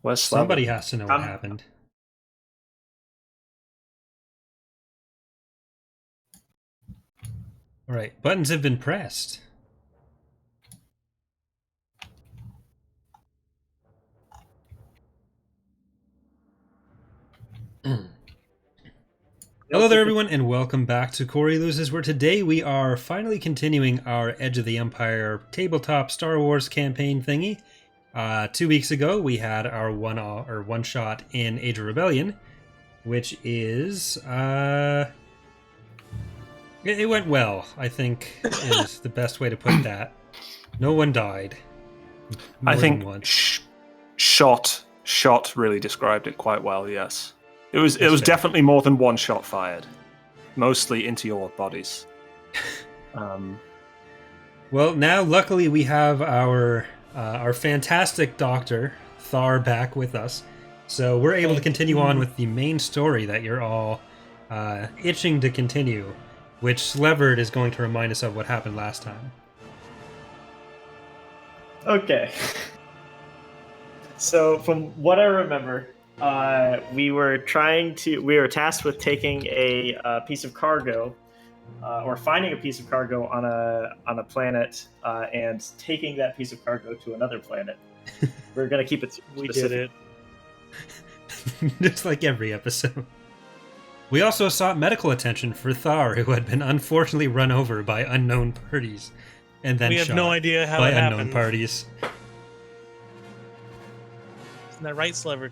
Where's Somebody Slavin? has to know what happened. All right, buttons have been pressed. Hello there, everyone, and welcome back to Corey Loses, where today we are finally continuing our Edge of the Empire tabletop Star Wars campaign thingy. 2 weeks ago, we had our one shot in Age of Rebellion, which is it went well. I think is the best way to put that. No one died. I think once. shot really described it quite well. Yes, it was That's fair. definitely more than one shot fired, mostly into your bodies. Well, now luckily we have our fantastic doctor Thar back with us, so we're able to continue on with the main story that you're all itching to continue, which Sleverd is going to remind us of what happened last time. Okay. So, from what I remember, we were tasked with taking a piece of cargo, or finding a piece of cargo on a planet, and taking that piece of cargo to another planet. We're gonna keep it specific. We did it. Just like every episode. We also sought medical attention for Thar, who had been unfortunately run over by unknown parties, and then We have shot no idea how by it unknown happened. parties. Isn't that right, Slever?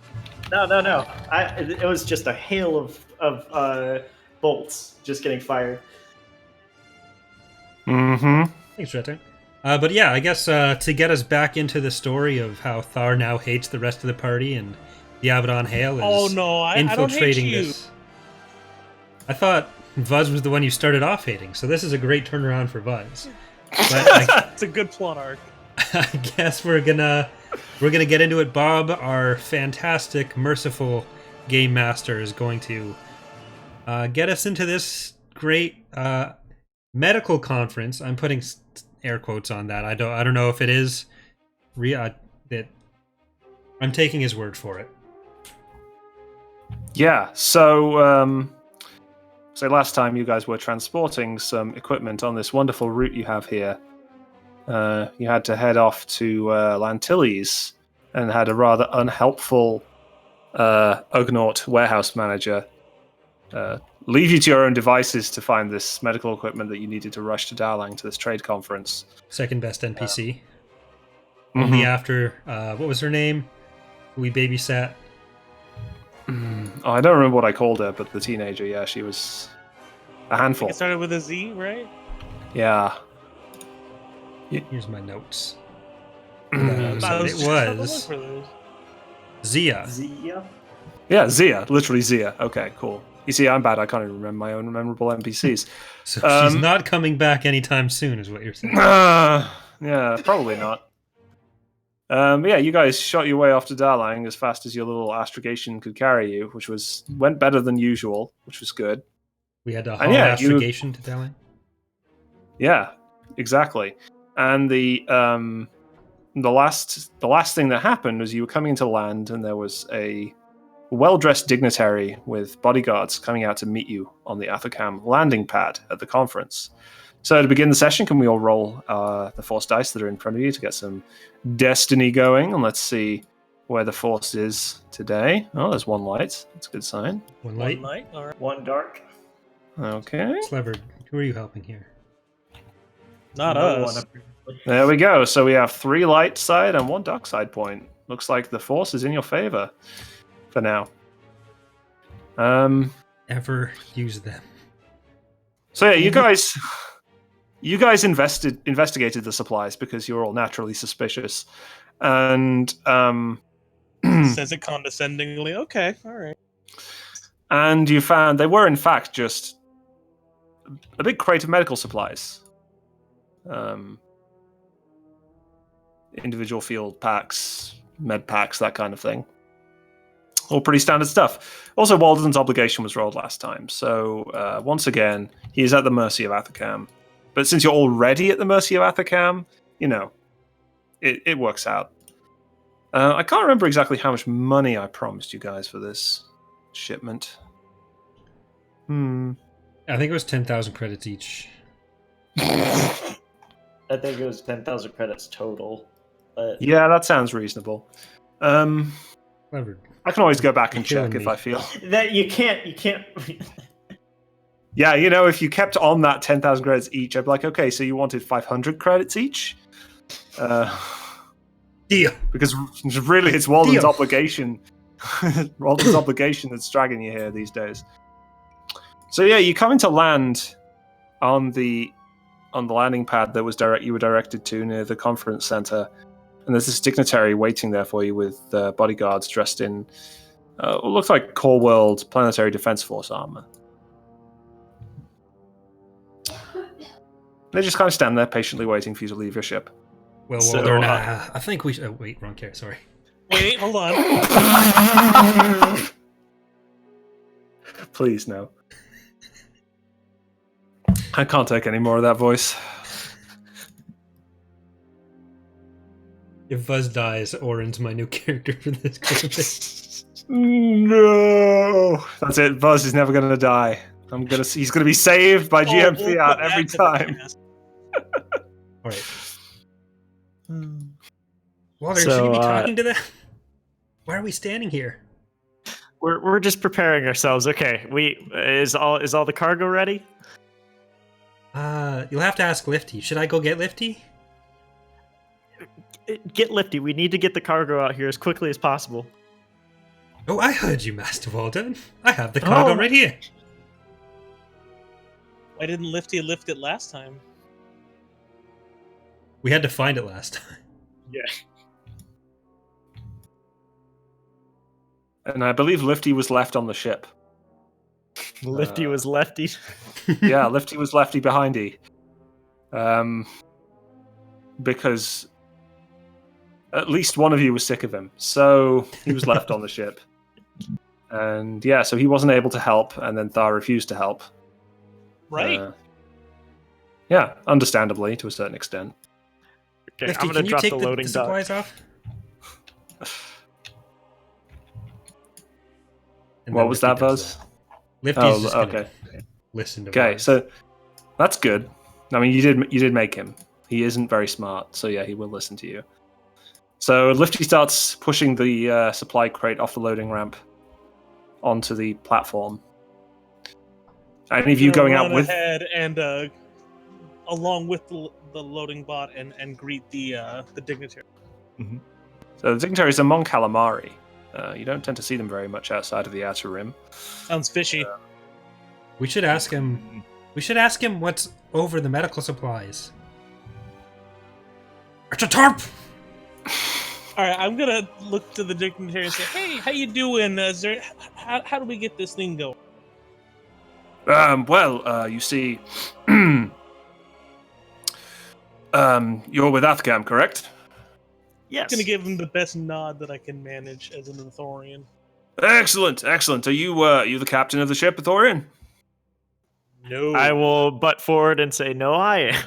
No. It was just a hail of bolts just getting fired. Mm-hmm. Thanks, Retter. But yeah, I guess to get us back into the story of how Thar now hates the rest of the party and the Abaddon Hale is Oh no, I don't hate infiltrating you. this. I thought Vuz was the one you started off hating, so this is a great turnaround for Vuz. But It's a good plot arc. I guess we're gonna get into it. Bob, our fantastic, merciful game master, is going to get us into this great medical conference. I'm putting air quotes on that. I don't know if it is. I'm taking his word for it. Yeah. So, last time you guys were transporting some equipment on this wonderful route you have here. You had to head off to Lantilles and had a rather unhelpful Ugnaught warehouse manager leave you to your own devices to find this medical equipment that you needed to rush to Darlang to this trade conference. Second best NPC. Only after what was her name? Who we babysat. Oh, I don't remember what I called her, but the teenager, yeah, she was a handful. It started with a Z, right? Yeah. Here's my notes. I It just having a was look for those. Zia. Zia? Yeah, Zia. Literally Zia. Okay, cool. You see, I'm bad. I can't even remember my own memorable NPCs. So she's not coming back anytime soon, is what you're saying. Yeah, probably not. Yeah, you guys shot your way off to Darlang as fast as your little astrogation could carry you, which went better than usual, which was good. We had to And haul yeah, astrogation to Darling. Yeah, exactly. And the last thing that happened was you were coming into land, and there was a well-dressed dignitary with bodyguards coming out to meet you on the Athakam landing pad at the conference. So to begin the session, can we all roll the force dice that are in front of you to get some destiny going? And let's see where the force is today. Oh, there's one light. That's a good sign. One light. One night? All right. One dark. Okay. Slever, who are you helping here? Not No us. one apparently. There we go. So we have 3 light side and 1 dark side point. Looks like the force is in your favor for now. Ever use them? So yeah, you guys investigated the supplies because you're all naturally suspicious, and Says it condescendingly. Okay, all right. and you found they were in fact just a big crate of medical supplies. Individual field packs, med packs, that kind of thing. All pretty standard stuff. Also, Walden's obligation was rolled last time, so once again, he is at the mercy of Athakam. But since you're already at the mercy of Athakam, you know, it works out. I can't remember exactly how much money I promised you guys for this shipment. I think it was 10,000 credits each. I think it was 10,000 credits total. But Yeah, that sounds reasonable. Clever. I can always go back and You're check killing if me. I feel. that you can't. Yeah, you know, if you kept on that 10,000 credits each, I'd be like, okay, so you wanted 500 credits each? Deal. Because really, it's Walden's Deal. obligation. Walden's obligation that's dragging you here these days. So yeah, you come into land on the landing pad that was you were directed to near the conference center, and there's this dignitary waiting there for you with bodyguards dressed in what looks like Core World Planetary Defense Force armor. They just kind of stand there patiently waiting for you to leave your ship. Well, So, Waldern, I think we should... Oh, wait, wrong character, sorry. Wait, hold on. Please, no. I can't take any more of that voice. If Buzz dies, Orin's my new character for this campaign. No! That's it. Buzz is never going to die. He's going to be saved by GM we'll Fiat put every that to the time. test. Alright. Waldern, So, should you be talking to them? Why are we standing here? We're just preparing ourselves. Okay, is all the cargo ready? You'll have to ask Lifty. Should I go get Lifty? Get Lifty. We need to get the cargo out here as quickly as possible. Oh, I heard you, Master Waldern. I have the cargo right here. Why didn't Lifty lift it last time? We had to find it last time. Yeah. And I believe Lifty was left on the ship. Lifty was lefty. Yeah, Lifty was lefty behindy. Because at least one of you was sick of him. So he was left on the ship. And yeah, so he wasn't able to help, and then Thar refused to help. Right. Yeah, understandably, to a certain extent. Okay, Lifty, I'm gonna can you drop take the loading the dock. supplies off? And What then was Lifty that, does Buzz? that. Lifty's Oh, just gonna okay. listen to Okay, Buzz. so that's good. I mean, you did make him. He isn't very smart, so yeah, he will listen to you. So Lifty starts pushing the supply crate off the loading ramp onto the platform. Any of you going out run with? ahead and along with the loading bot and greet the dignitary. So the dignitaries are Mon Calamari. You don't tend to see them very much outside of the outer rim. Sounds fishy. We should ask him. We should ask him what's over the medical supplies. It's a tarp. All right, I'm gonna look to the dignitary and say, "Hey, how you doing? How do we get this thing going?" You see, you're with Athgam, correct? Yes. I'm gonna give him the best nod that I can manage as an Athorian. Excellent, excellent. Are you the captain of the ship, Athorian? No, I will butt forward and say, "No, I am."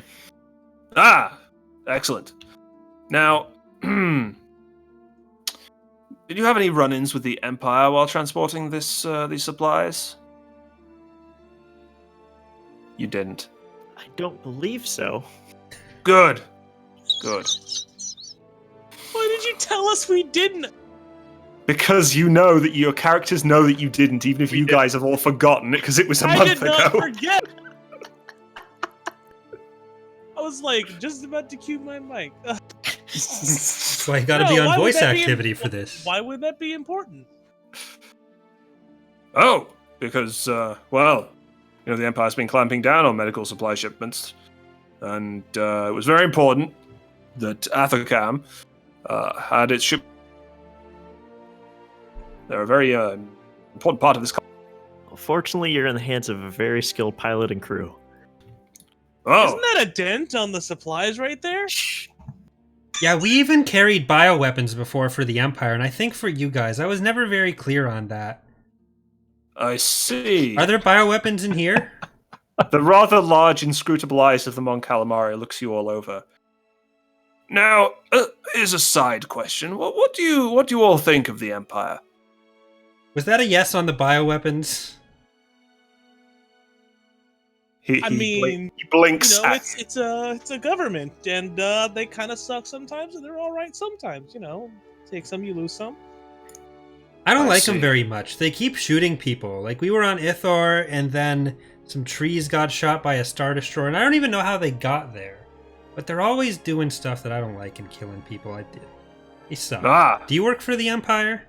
Ah, excellent. Now, did you have any run-ins with the Empire while transporting these supplies? You didn't. I don't believe so. Good. Good. Why did you tell us we didn't? Because you know that your characters know that you didn't, even if We you didn't. guys have all forgotten it because it was a I month did not ago. forget. I was like just about to cue my mic. That's why you gotta No, be on why would voice that be activity for this. Why would that be important? Oh, because, the Empire's been clamping down on medical supply shipments. And it was very important that Athocam had its ship. They're a very important part of this. Fortunately, you're in the hands of a very skilled pilot and crew. Oh, Isn't that a dent on the supplies right there? Yeah, we even carried bioweapons before for the Empire, and I think for you guys, I was never very clear on that. I see. Are there bioweapons in here? The rather large, inscrutable eyes of the Mon Calamari looks you all over. Now, here's a side question. What do you all think of the Empire? Was that a yes on the bioweapons? He blinks. it's a government, and they kind of suck sometimes, and they're all right sometimes. Take some, you lose some. I don't I like them see. very much. They keep shooting people. Like, we were on Ithor, and then some trees got shot by a Star Destroyer, and I don't even know how they got there. But they're always doing stuff that I don't like and killing people. They suck. Ah. Do you work for the Empire?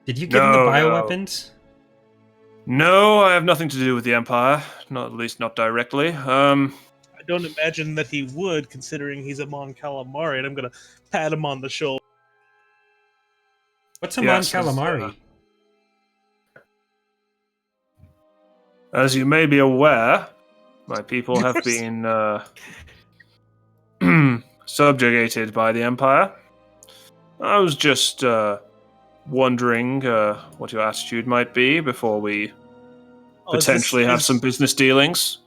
Did you give them No, the no. bioweapons? No, I have nothing to do with the Empire. At least not directly. I don't imagine that he would, considering he's a Mon Calamari, and I'm gonna pat him on the shoulder. What's a Yes, Mon Calamari? As you may be aware, my people have been subjugated by the Empire. I was just wondering what your attitude might be before we potentially have some business dealings.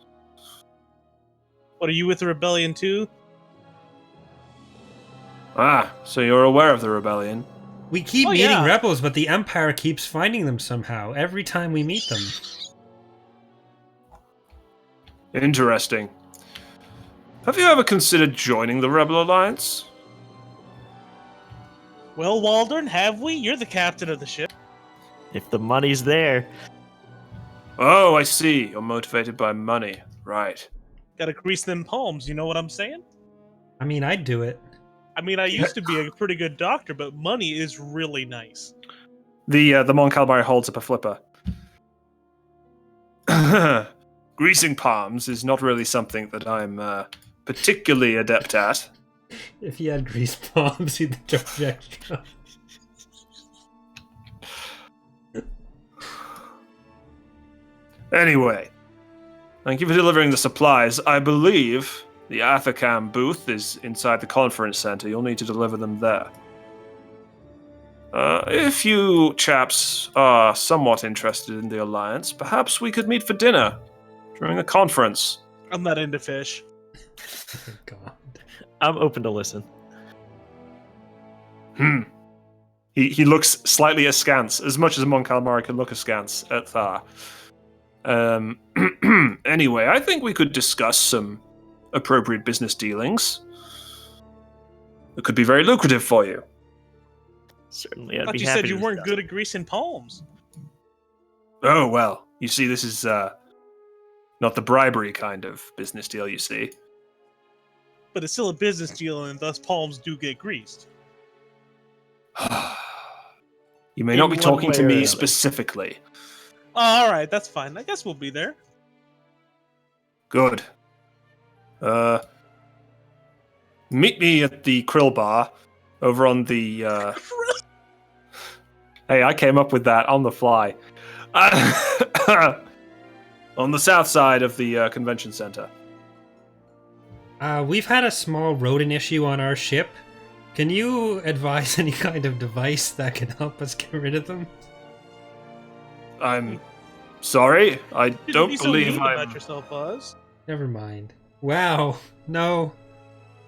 What, are you with the rebellion too? Ah, so you're aware of the rebellion? We keep meeting rebels, but the Empire keeps finding them somehow every time we meet them. Interesting. Have you ever considered joining the Rebel Alliance? Well, Waldern, have we? You're the captain of the ship. If the money's there. Oh, I see. You're motivated by money. Right. Gotta grease them palms, you know what I'm saying? I mean, I'd do it. I mean, I used to be a pretty good doctor, but money is really nice. The Mon Calamari holds up a flipper. Greasing palms is not really something that I'm particularly adept at. If he had grease palms, he'd charge extra. Anyway, thank you for delivering the supplies. I believe the Athacam booth is inside the conference center. You'll need to deliver them there. If you chaps are somewhat interested in the Alliance, perhaps we could meet for dinner during the conference. I'm not into fish. Oh, God. I'm open to listen. He looks slightly askance, as much as a Mon Calamari can look askance at Thar. Anyway, I think we could discuss some appropriate business dealings. It could be very lucrative for you. Certainly, I I'd thought be you happy said you to weren't discuss good it. at greasing palms. Oh, well, you see, this is not the bribery kind of business deal, you see. But it's still a business deal, and thus palms do get greased. You may In not be one talking way to or me another. specifically. Oh, alright, that's fine. I guess we'll be there. Good. Meet me at the Krill Bar over on the... Hey, I came up with that on the fly. On the south side of the convention center. We've had a small rodent issue on our ship. Can you advise any kind of device that can help us get rid of them? I'm sorry. I You don't be so believe mean I'm... about yourself, Buzz. Never mind. Wow. No.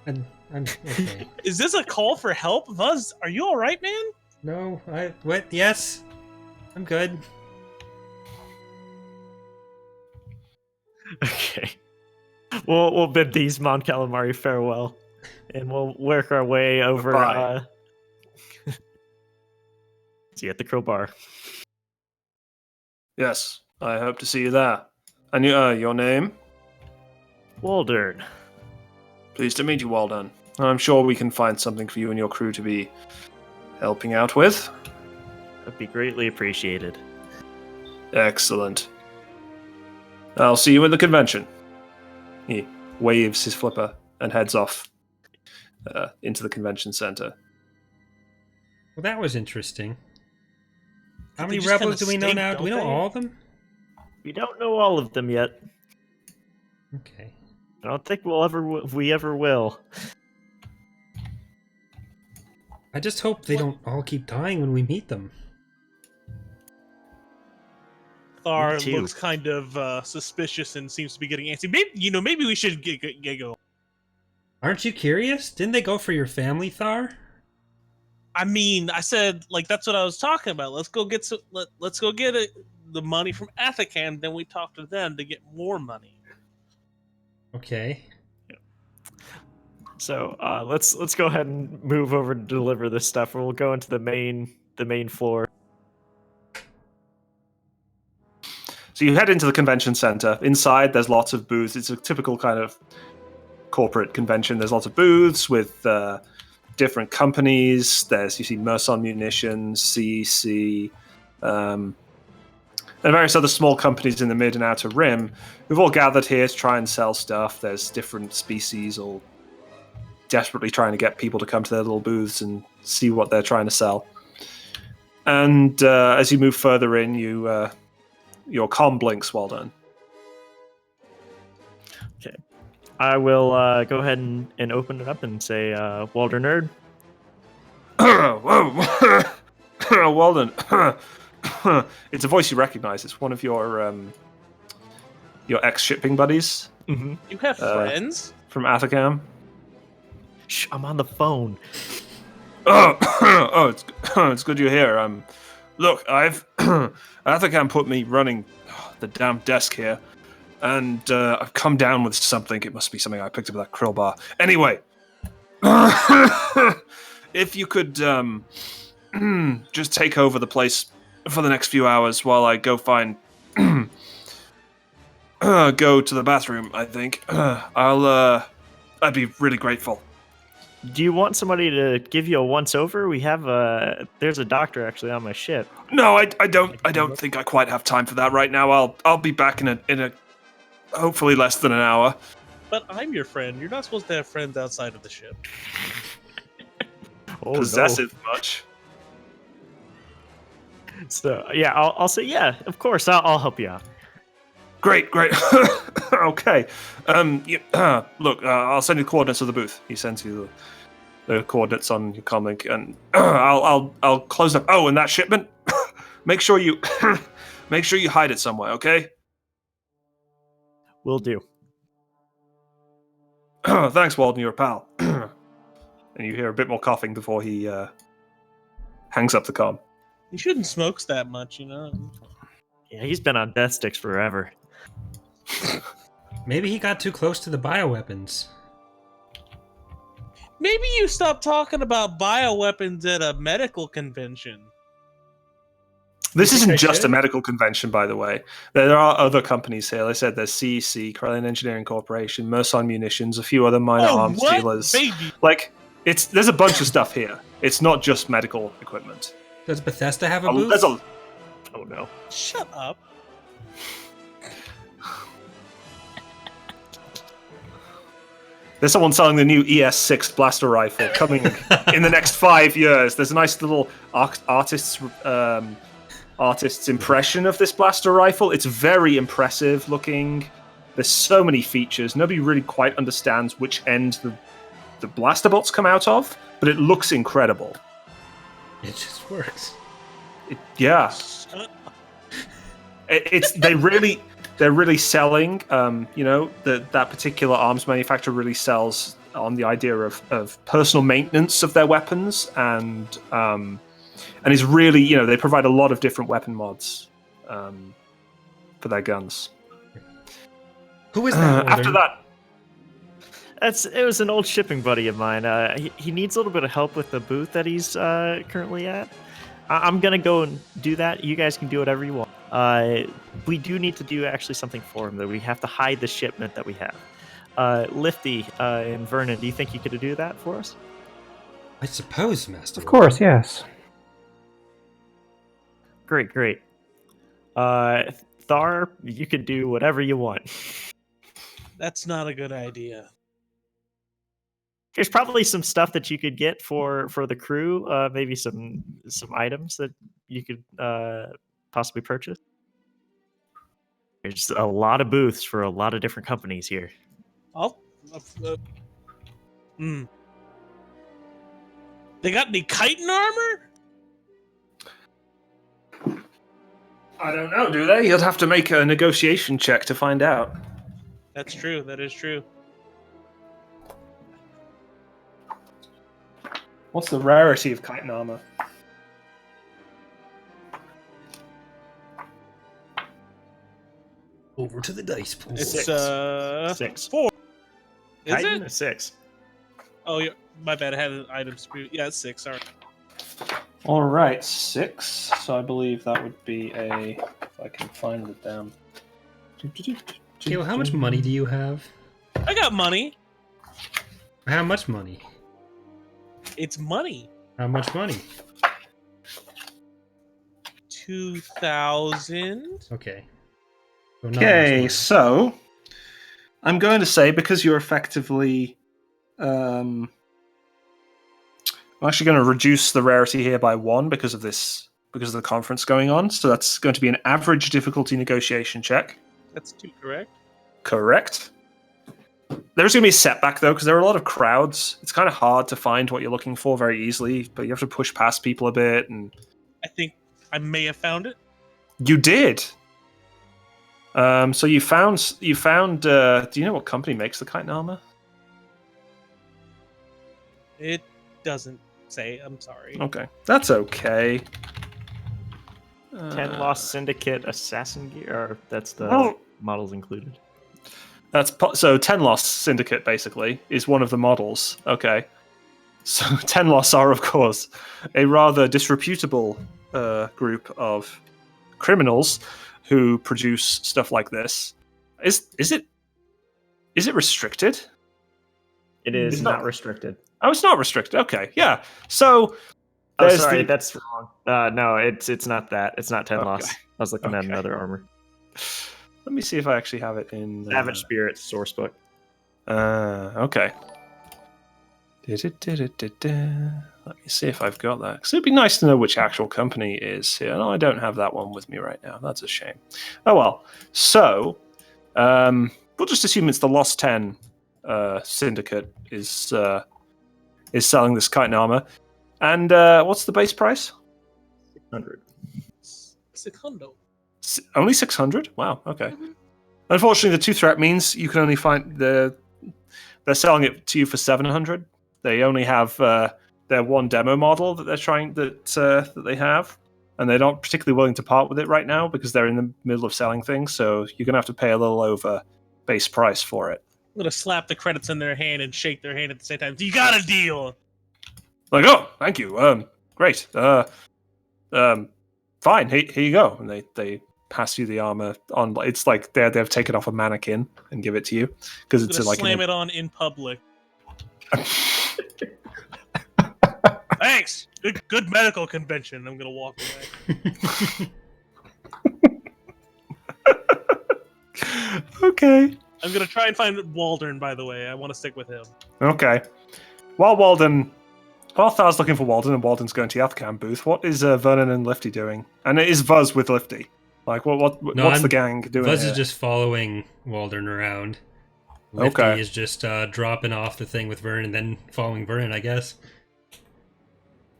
I'm okay. Is this a call for help? Buzz, are you alright, man? No, what? Yes. I'm good. Okay. We'll bid these Mon Calamari farewell, and we'll work our way over. Goodbye. See you at the crowbar. Yes, I hope to see you there. And your name? Waldern. Pleased to meet you, Walden. I'm sure we can find something for you and your crew to be helping out with. That'd be greatly appreciated. Excellent. I'll see you in the convention. He waves his flipper and heads off into the convention center. Well, that was interesting. How They many just rebels do kinda we know stink, now? Do we don't know they? all of them? We don't know all of them yet. Okay. I don't think we ever will. I just hope they don't all keep dying when we meet them. Thar Me too. looks kind of suspicious and seems to be getting antsy. Maybe we should get go. Aren't you curious? Didn't they go for your family, Thar? I mean, I said like that's what I was talking about. Let's go get let's go get the money from Athacan. Then we talk to them to get more money. Okay. So let's go ahead and move over to deliver this stuff. We'll go into the main floor. So you head into the convention center. Inside, there's lots of booths. It's a typical kind of corporate convention. There's lots of booths with different companies. You see Merson Munitions, CEC, and various other small companies in the mid and outer rim who've all gathered here to try and sell stuff. There's different species all desperately trying to get people to come to their little booths and see what they're trying to sell. And as you move further in, your comm blinks well done. Okay. I will go ahead and open it up and say, Walter Nerd. Whoa. Walden. It's a voice you recognize. It's one of your ex-shipping buddies. Mm-hmm. You have friends from Athacam. Shh, I'm on the phone. It's good you're here. Look, Athacam put me running the damn desk here, and I've come down with something. It must be something I picked up at that krill bar. Anyway, if you could just take over the place for the next few hours while I go find go to the bathroom, I think I'd be really grateful. Do you want somebody to give you a once-over? We have there's a doctor actually on my ship. No, I don't think I quite have time for that right now. I'll be back in a hopefully less than an hour. But I'm your friend. You're not supposed to have friends outside of the ship. Possessive much. So yeah, I'll say yeah. Of course, I'll help you out. Great. Okay. Look, I'll send you the coordinates of the booth. He sends you the coordinates on your comm, and I'll close up. Oh, and that shipment, make sure you hide it somewhere. Okay. Will do. Thanks, Walden. You're a pal. And you hear a bit more coughing before he hangs up the comm. You shouldn't smoke that much, you know. Yeah, he's been on death sticks forever. Maybe he got too close to the bioweapons. Maybe you stop talking about bioweapons at a medical convention. This isn't just a medical convention, by the way. There are other companies here. Like I said, there's CEC, Corellian Engineering Corporation, Merson Munitions, a few other minor arms dealers. Baby? Like, there's a bunch of stuff here. It's not just medical equipment. Does Bethesda have a booth? Oh no! Shut up. There's someone selling the new ES6 blaster rifle coming in the next 5 years. There's a nice little artist's impression of this blaster rifle. It's very impressive looking. There's so many features. Nobody really quite understands which end the blaster bolts come out of, but it looks incredible. It just works. Yeah. They're really selling. That particular arms manufacturer really sells on the idea of personal maintenance of their weapons, and is really, they provide a lot of different weapon mods for their guns. Who is that? After that? It was an old shipping buddy of mine. He needs a little bit of help with the booth that he's currently at. I'm gonna go and do that. You guys can do whatever you want. We do need to do actually something for him, though. We have to hide the shipment that we have. Lifty and Vernon, do you think you could do that for us? I suppose, Master. Of course, yes. Great. Thar, you can do whatever you want. That's not a good idea. There's probably some stuff that you could get for the crew. Maybe some items that you could possibly purchase. There's a lot of booths for a lot of different companies here. They got any chitin armor? I don't know, do they? You'll have to make a negotiation check to find out. That's true. That is true. What's the rarity of chitin armor? Over to the dice pool. It's Six. 4. Is Chitin it? is 6. Oh, yeah. My bad. I had an item spirit. Yeah, it's 6. Sorry. All right, 6. So I believe that would be a. If I can find the damn. Kale, how much money do you have? I got money. How much money? It's money. How much money? 2,000. Okay. So not much Okay, money. so I'm going to say because you're effectively, I'm actually going to reduce the rarity here by 1 because of this, because of the conference going on. So that's going to be an average difficulty negotiation check. That's 2, correct? Correct. There's going to be a setback though, because there are a lot of crowds. It's kind of hard to find what you're looking for very easily, but you have to push past people a bit. And I think I may have found it. you did. So you found. Do you know what company makes the chitin armor? It doesn't say. I'm sorry. Okay, that's okay. 10 Lost Syndicate Assassin Gear. Or that's the Well- models included. So 10 Loss Syndicate basically is one of the models. Okay, so 10 Loss are of course a rather disreputable group of criminals who produce stuff like this. Is it restricted? It is It's not not- restricted. Oh, it's not restricted. Okay, yeah. So Oh, there's sorry, the- that's wrong. No, it's not that. It's not 10 Okay. Lost. I was looking at Okay. another armor. Let me see if I actually have it in Savage Spirits source book. Okay. Let me see if I've got that. Because it'd be nice to know which actual company it is here. No, I don't have that one with me right now. That's a shame. Oh well. So, we'll just assume it's the Lost 10 Syndicate is selling this chitin armor. And what's the base price? 600. Secundo. Only 600? Wow, okay. Mhm. Unfortunately, the 2 threat means you can only find they're selling it to you for 700. They only have their one demo model that that they have, and they're not particularly willing to part with it right now because they're in the middle of selling things. So you're gonna have to pay a little over base price for it. I'm gonna slap the credits in their hand and shake their hand at the same time. You got a deal. Like, oh, thank you. Great. Fine. Here you go. And they pass you the armor on. It's like they've taken off a mannequin and give it to you because I'm it's gonna like slam it on in public. Thanks. Good medical convention. I'm gonna walk away. Okay. I'm gonna try and find Waldern. By the way, I want to stick with him. Okay. While Thar's looking for Walden and Walden's going to the Athcam booth, what is Vernon and Lifty doing? And it is Vuz with Lifty. Like, what's the gang doing? Buzz here? is just following Waldern around. Lifty Okay. is just dropping off the thing with Vernon and then following Vernon, I guess.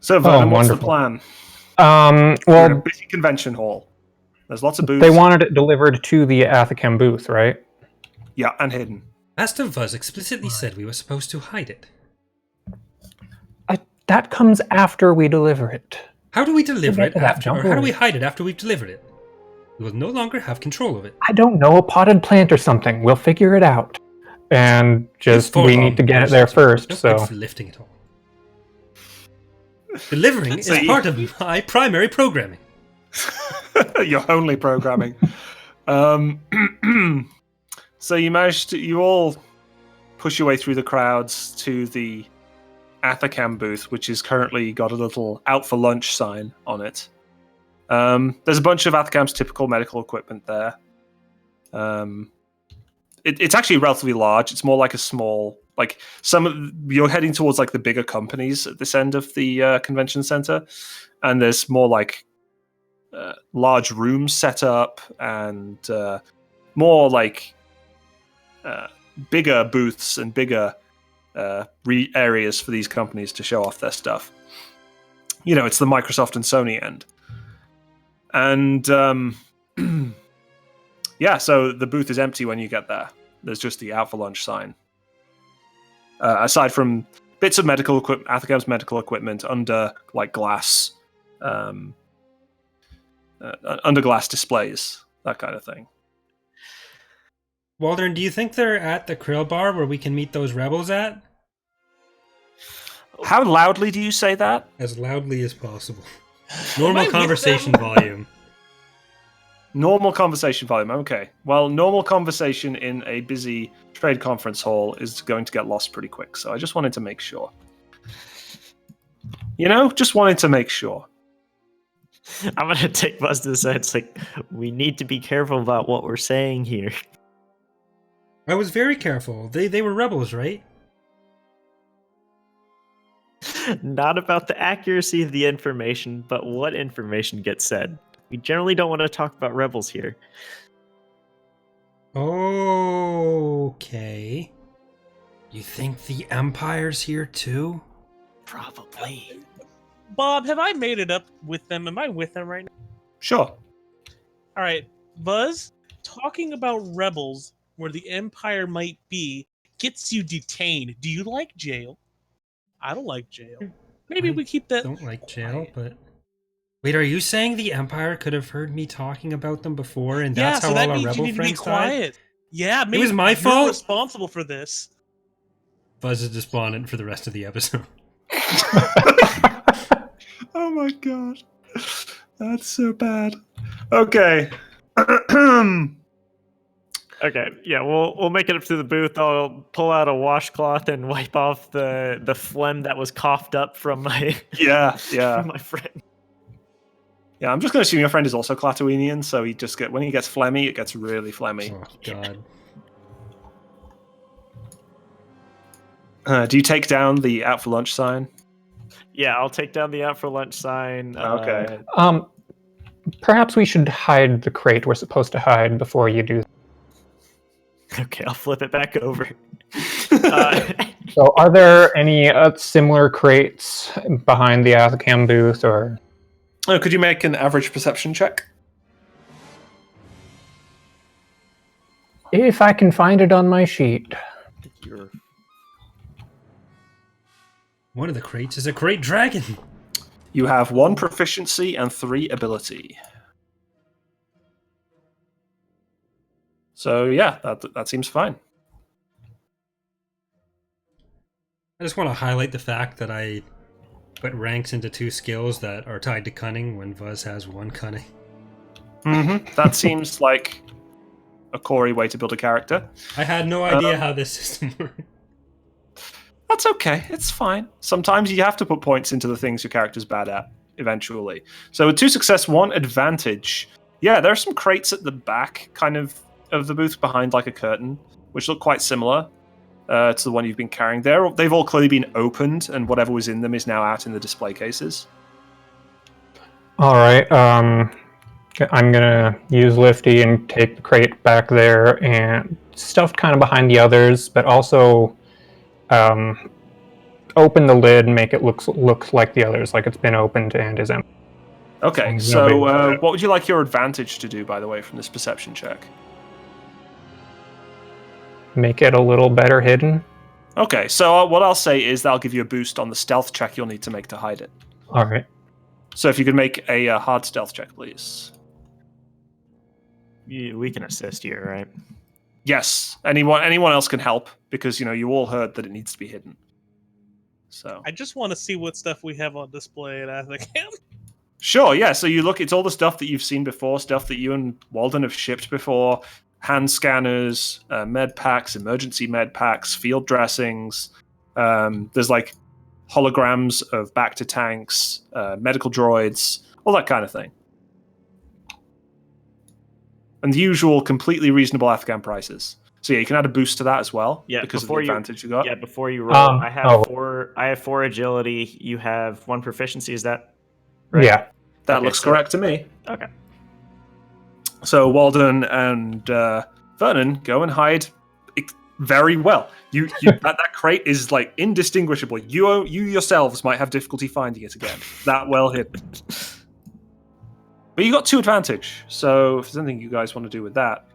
So, Vernon, what's the wonderful. plan? You're in a Well, busy convention hall. There's lots of booths. they wanted it delivered to the Athacam booth, right? Yeah, and hidden. Master Vuz explicitly said we were supposed to hide it. That comes after we deliver it. How do we deliver We'll it get to that, after, don't or how do worry. we hide it after we've delivered it? We will no longer have control of it. I don't know, a potted plant or something. We'll figure it out. And just, we need to get it there first, No so... good for lifting it all. Delivering is So you- part of my primary programming. Your only programming. So you all push your way through the crowds to the Athacam booth, which is currently got a little out for lunch sign on it. There's a bunch of Athacam's typical medical equipment there. It's actually relatively large. It's more like a small, like you're heading towards like the bigger companies at this end of the convention center, and there's more like large rooms set up and more like bigger booths and bigger areas for these companies to show off their stuff. You know, it's the Microsoft and Sony end. And yeah, so the booth is empty when you get there. There's just the out for lunch sign. Aside from bits of medical equipment, Athagam's medical equipment under like glass, under glass displays, that kind of thing. Waldron, do you think they're at the Krill Bar where we can meet those rebels at? How loudly do you say that? As loudly as possible. Normal conversation volume. Normal conversation volume, okay. Well, normal conversation in a busy trade conference hall is going to get lost pretty quick, so I just wanted to make sure. Just wanted to make sure. I'm going to take Buzz to the side. It's like, we need to be careful about what we're saying here. I was very careful. They were rebels, right? Not about the accuracy of the information, but what information gets said. We generally don't want to talk about rebels here. Okay. You think the Empire's here too? Probably. Bob, have I made it up with them? Am I with them right now? Sure. All right, Buzz, talking about rebels where the Empire might be gets you detained. Do you like jail? I don't like jail. Maybe we keep that. Don't like jail, but wait, are you saying the Empire could have heard me talking about them before, and that's how that all our means rebel you need friends to be quiet. died? Yeah, maybe It was my you're fault. responsible for this. Buzz is despondent for the rest of the episode. Oh my god. That's so bad. Okay. Okay, yeah, we'll make it up to the booth. I'll pull out a washcloth and wipe off the phlegm that was coughed up from my from my friend. Yeah, I'm just going to assume your friend is also Klatooinian, so when he gets phlegmy, it gets really phlegmy. Oh god. Do you take down the out for lunch sign? Yeah, I'll take down the out for lunch sign. Okay. Perhaps we should hide the crate we're supposed to hide before you do. Okay, I'll flip it back over. So, are there any similar crates behind the Athacam booth, or? Oh, could you make an average perception check? If I can find it on my sheet. One of the crates is a great dragon. You have 1 proficiency and 3 ability. So yeah, that seems fine. I just want to highlight the fact that I put ranks into 2 skills that are tied to cunning when Vuz has 1 cunning. Mm-hmm. That seems like a Corey way to build a character. I had no idea how this system worked. That's okay. It's fine. Sometimes you have to put points into the things your character's bad at, eventually. So with 2 success, 1 advantage. Yeah, there are some crates at the back, kind of the booth behind like a curtain, which look quite similar to the one you've been carrying there. They've all clearly been opened, and whatever was in them is now out in the display cases. All right. I'm gonna use Lifty and take the crate back there and stuffed kind of behind the others, but also open the lid and make it look like the others, like it's been opened and is empty. Okay, so what would you like your advantage to do, by the way, from this perception check? Make it a little better hidden. Okay, so what I'll say is that'll give you a boost on the stealth check you'll need to make to hide it. All right. So if you could make a hard stealth check, please. We can assist here, right? Yes, anyone else can help, because you all heard that it needs to be hidden. So I just want to see what stuff we have on display at Athacam. Sure, yeah. So you look, it's all the stuff that you've seen before, stuff that you and Walden have shipped before. Hand scanners, med packs, emergency med packs, field dressings. There's like holograms of Bacta tanks, medical droids, all that kind of thing. And the usual completely reasonable Afghan prices. So yeah, you can add a boost to that as well. Yeah, because of the advantage you got. Yeah, before you roll, I have 4 agility. You have 1 proficiency. Is that right? Yeah, that looks correct to me. Okay. So Walden and Vernon go and hide very well. You that crate is like indistinguishable. You yourselves might have difficulty finding it again. That well hidden. But you got 2 advantage. So if there's anything you guys want to do with that.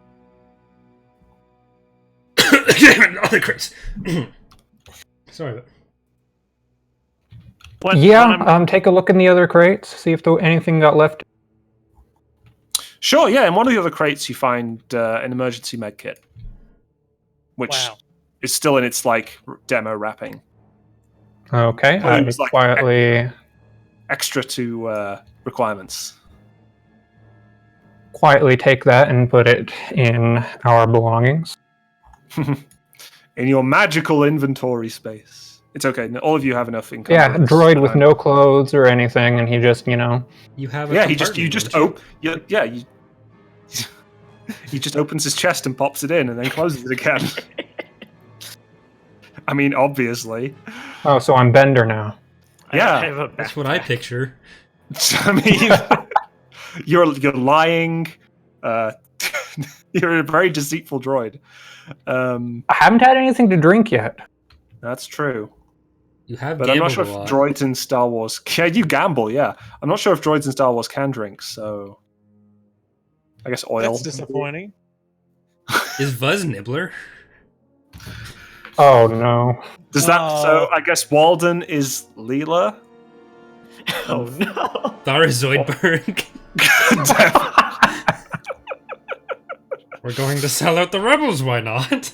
Other crates. Sorry. Take a look in the other crates, see if anything got left. Sure, yeah. In one of the other crates, you find an emergency med kit, which is still in its demo wrapping. Okay, I quietly extra to requirements. Quietly take that and put it in our belongings. In your magical inventory space. It's okay. All of you have enough income. Yeah, droid with no clothes or anything, and he just, You have a he just he just opens his chest and pops it in and then closes it again. I mean, obviously. Oh, so I'm Bender now. Yeah, that's what I picture. I mean, you're lying. You're a very deceitful droid. I haven't had anything to drink yet. That's true. You have, but I'm not sure if droids in Star Wars. Yeah, you gamble. Yeah, I'm not sure if droids in Star Wars can drink. So, I guess oil. That's disappointing. Is Vuz Nibbler? Oh no. Does that? So I guess Walden is Leela. Oh no. Thar is Zoidberg. We're going to sell out the rebels. Why not?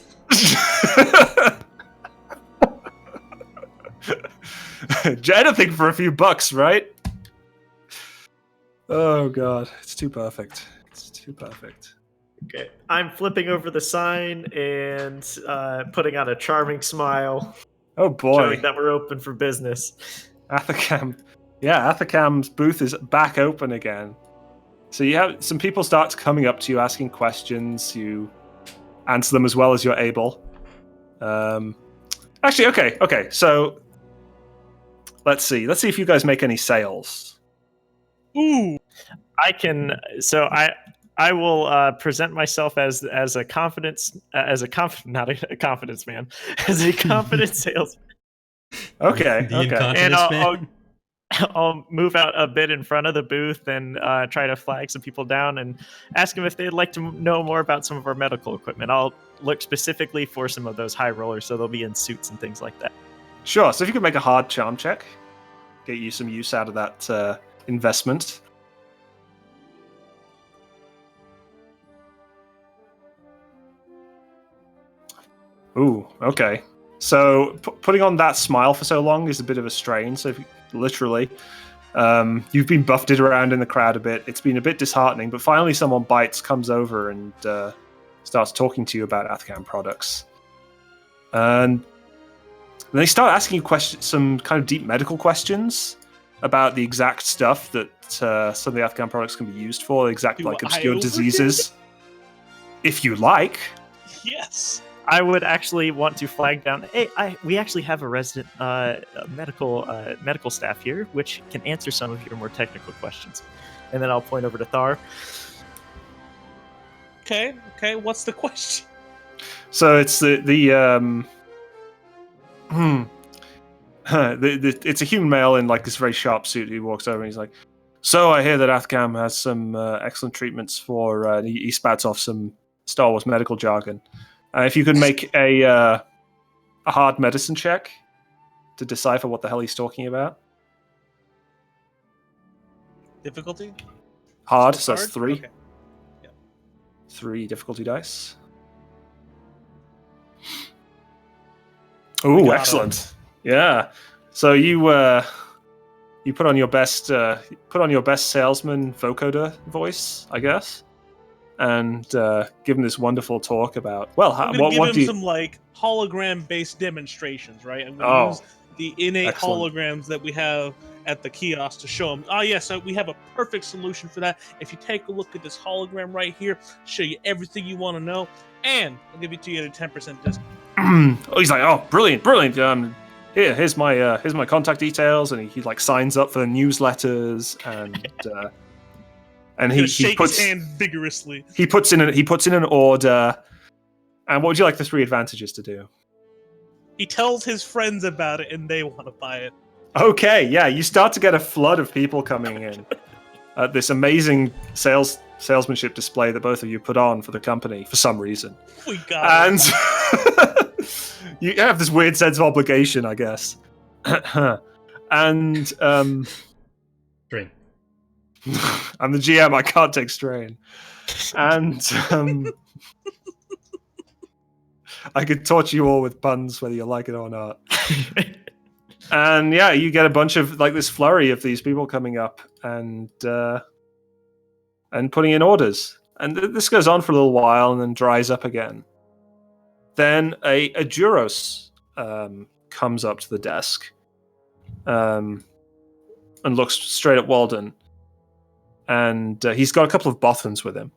Anything for a few bucks, right? Oh god, it's too perfect. It's too perfect. Okay, I'm flipping over the sign and putting on a charming smile. Oh boy, showing that we're open for business. Athacam. Yeah, Athacam's booth is back open again. So you have some people start coming up to you asking questions. You answer them as well as you're able. Actually, okay. So let's see if you guys make any sales. Ooh, I can. So I will present myself as a confidence not a confidence man, as a confident salesman. Okay. And I'll move out a bit in front of the booth and try to flag some people down and ask them if they'd like to know more about some of our medical equipment. I'll look specifically for some of those high rollers, so they'll be in suits and things like that. Sure. So if you could make a hard charm check, get you some use out of that investment. Ooh, okay. So putting on that smile for so long is a bit of a strain. So literally, you've been buffeted around in the crowd a bit. It's been a bit disheartening, but finally someone bites, comes over, and starts talking to you about Athcam products. And they start asking you some kind of deep medical questions about the exact stuff that some of the Athcam products can be used for, exact obscure diseases. If you like. Yes. I would actually want to flag down. Hey, we actually have a resident medical staff here, which can answer some of your more technical questions. And then I'll point over to Thar. Okay. What's the question? So it's it's a human male in this very sharp suit. He walks over and he's like, "So I hear that Athcam has some excellent treatments for." He spouts off some Star Wars medical jargon. If you could make a hard medicine check to decipher what the hell he's talking about. Difficulty? Hard, so that's 3. Okay. Yeah. 3 difficulty dice. Ooh, excellent. Yeah. So you put on your best salesman vocoder voice, I guess. And give him this wonderful talk about I'm gonna give him some hologram-based demonstrations, right? I'm gonna use the innate holograms that we have at the kiosk to show him. Oh yes, we have a perfect solution for that. If you take a look at this hologram right here, show you everything you want to know, and I'll give it to you at a 10% discount. He's like, oh, brilliant. Here's my contact details, and he signs up for the newsletters and. And he puts his hand vigorously. He puts in an order. And what would you like the 3 advantages to do? He tells his friends about it, and they want to buy it. Okay, yeah, you start to get a flood of people coming in. This amazing salesmanship display that both of you put on for the company for some reason. We got it. You have this weird sense of obligation, I guess. And Drink. I'm the GM. I can't take strain. And I could torture you all with puns, whether you like it or not. And yeah, you get a bunch of like this flurry of these people coming up and putting in orders. And this goes on for a little while and then dries up again. Then a Juros comes up to the desk and looks straight at Walden. And he's got a couple of Bothans with him.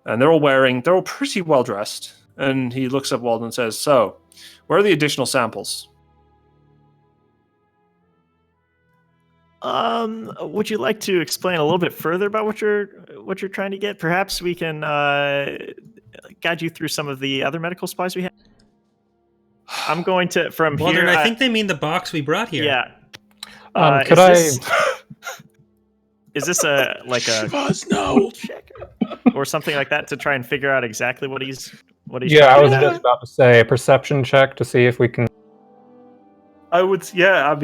And they're all pretty well dressed. And he looks at Walden and says, "So, where are the additional samples?" Would you like to explain a little bit further about what you're trying to get? Perhaps we can guide you through some of the other medical supplies we have. I'm going to Walden, here. I think they mean the box we brought here. Yeah. Could Is this a no check or something like that to try and figure out exactly what he's Yeah, I was trying to do? just about to say a perception check to see if we can. I would say Guys,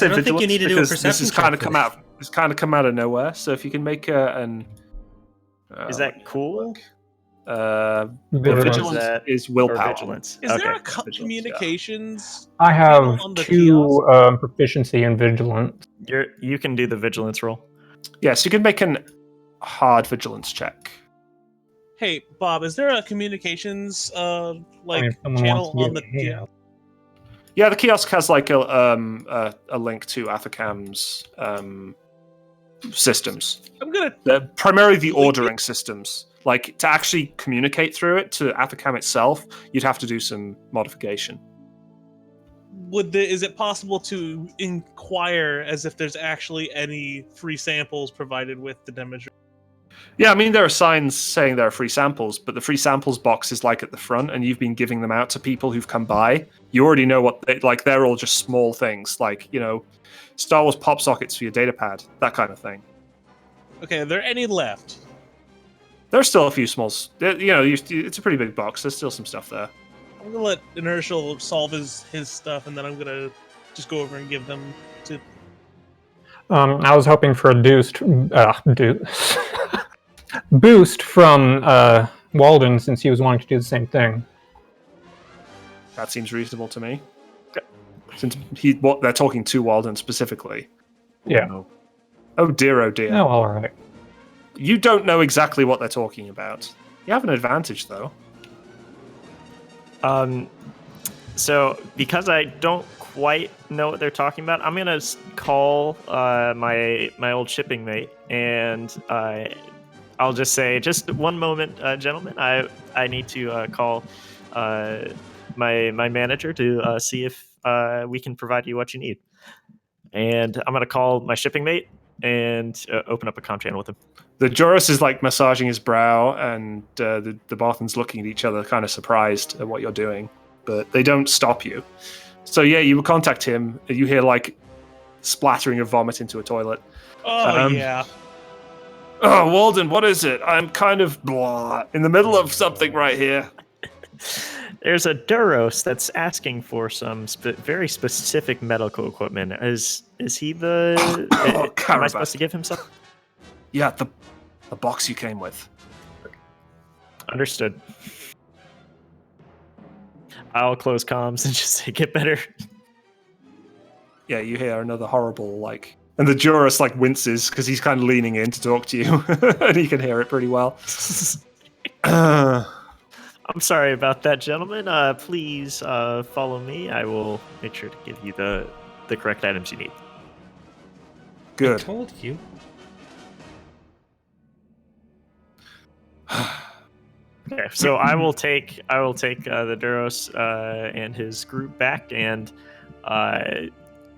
I don't think you vigilance, need to do a because perception this has check kind of for come this. out. It's kind of come out of nowhere. So if you can make an Is that cool? Vigilance. vigilance is Or willpower. vigilance? Is there a vigilance, communications? I have on the 2 proficiency in vigilance. You can do the vigilance roll. Yes, you can make an hard vigilance check. Hey, Bob, is there a communications I mean, if someone channel wants on to the? give me a hand. Yeah, the kiosk has like a link to Athakam's systems. I'm gonna. Primarily the ordering systems. Like to actually communicate through it to Athakam itself, you'd have to do some modification. Is it possible to inquire as if there's actually any free samples provided with the demonstration? Yeah, I mean there are signs saying there are free samples, but the free samples box is like at the front, and you've been giving them out to people who've come by. You already know what they're all just small things, like Star Wars pop sockets for your datapad, that kind of thing. Okay, are there any left? There's still a few smalls. It's a pretty big box. There's still some stuff there. I'm gonna let Inertial solve his stuff, and then I'm gonna just go over and give them to. I was hoping for a boost from Walden since he was wanting to do the same thing. That seems reasonable to me. Since they're talking to Walden specifically. Yeah. Oh dear, oh dear. Oh, all right. You don't know exactly what they're talking about. You have an advantage, though. So because I don't quite know what they're talking about, I'm gonna call my old shipping mate, and I'll just say, just one moment, gentlemen. I need to call my manager to see if we can provide you what you need. And I'm gonna call my shipping mate and open up a comm channel with him. The Joris is like massaging his brow, and the Bothans looking at each other, kind of surprised at what you're doing, but they don't stop you. So yeah, you will contact him. You hear like splattering of vomit into a toilet. Oh yeah. Oh, Walden, what is it? I'm kind of blah in the middle of something right here. There's a Duros that's asking for some very specific medical equipment. Is he the? Am I supposed to give him something? Yeah, the box you came with. Understood. I'll close comms and just say, get better. Yeah, you hear another horrible, like... And the Juris, like, winces, because he's kind of leaning in to talk to you. And he can hear it pretty well. I'm sorry about that, gentlemen. Please follow me. I will make sure to give you the correct items you need. Good. I told you. Okay, so I will take the Duros and his group back and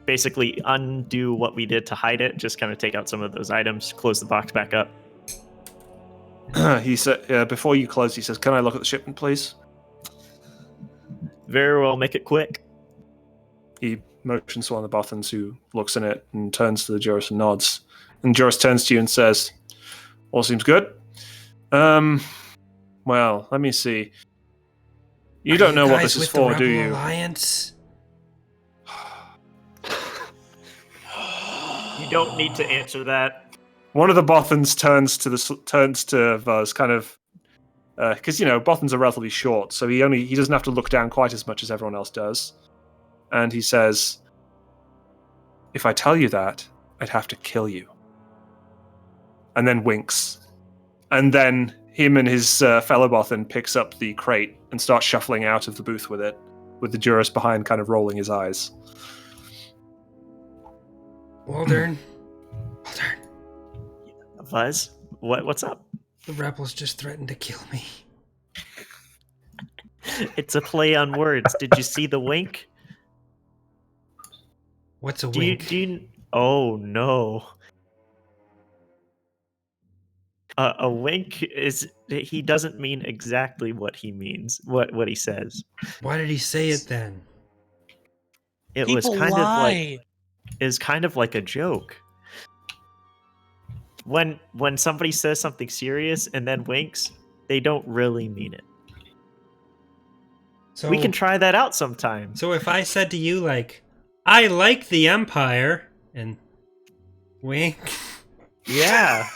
basically undo what we did to hide it. Just kind of take out some of those items, close the box back up. He said, before you close, he says, "Can I look at the shipment, please?" Very well, make it quick. He motions to one of the Bothans, who looks in it and turns to the Juris and nods. And Juris turns to you and says, "All seems good. Well, let me see. You don't know what this is for, do you?" Alliance? You don't need to answer that. One of the Bothans turns to Vuz, kind of because Bothans are relatively short, so he doesn't have to look down quite as much as everyone else does, and he says, "If I tell you that, I'd have to kill you." And then winks, and then him and his fellow Bothan picks up the crate and starts shuffling out of the booth with it, with the Juris behind, kind of rolling his eyes. Waldern. Vuz, what's up? The rebels just threatened to kill me. It's a play on words. Did you see the wink? What's a wink? Oh no. A wink is he doesn't mean exactly what he means. What he says. Why did he say it then? It People was kind lie. of like is kind of like a joke. When somebody says something serious and then winks, they don't really mean it. So we can try that out sometime. So if I said to you, like, I like the Empire, and wink. Yeah.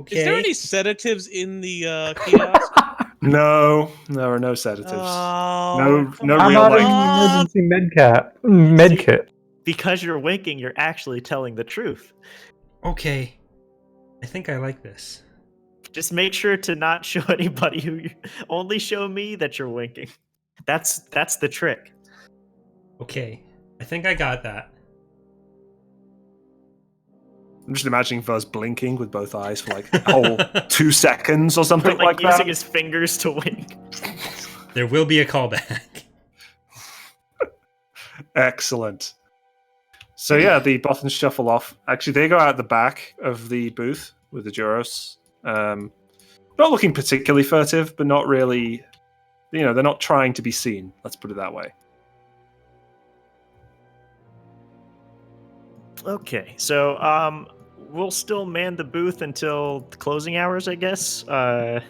Okay. Is there any sedatives in the kiosk? No, there are no sedatives. Oh, no How real about an like. emergency medkit? Because you're winking, you're actually telling the truth. Okay. I think I like this. Just make sure to not show anybody only show me that you're winking. That's the trick. Okay. I think I got that. I'm just imagining Vuz blinking with both eyes for like a whole 2 seconds or something like using that. his fingers to wink. There will be a callback. Excellent. So yeah, the Bothans shuffle off. Actually, they go out the back of the booth with the Juros. Not looking particularly furtive, but not really. They're not trying to be seen. Let's put it that way. Okay, so we'll still man the booth until the closing hours, I guess. I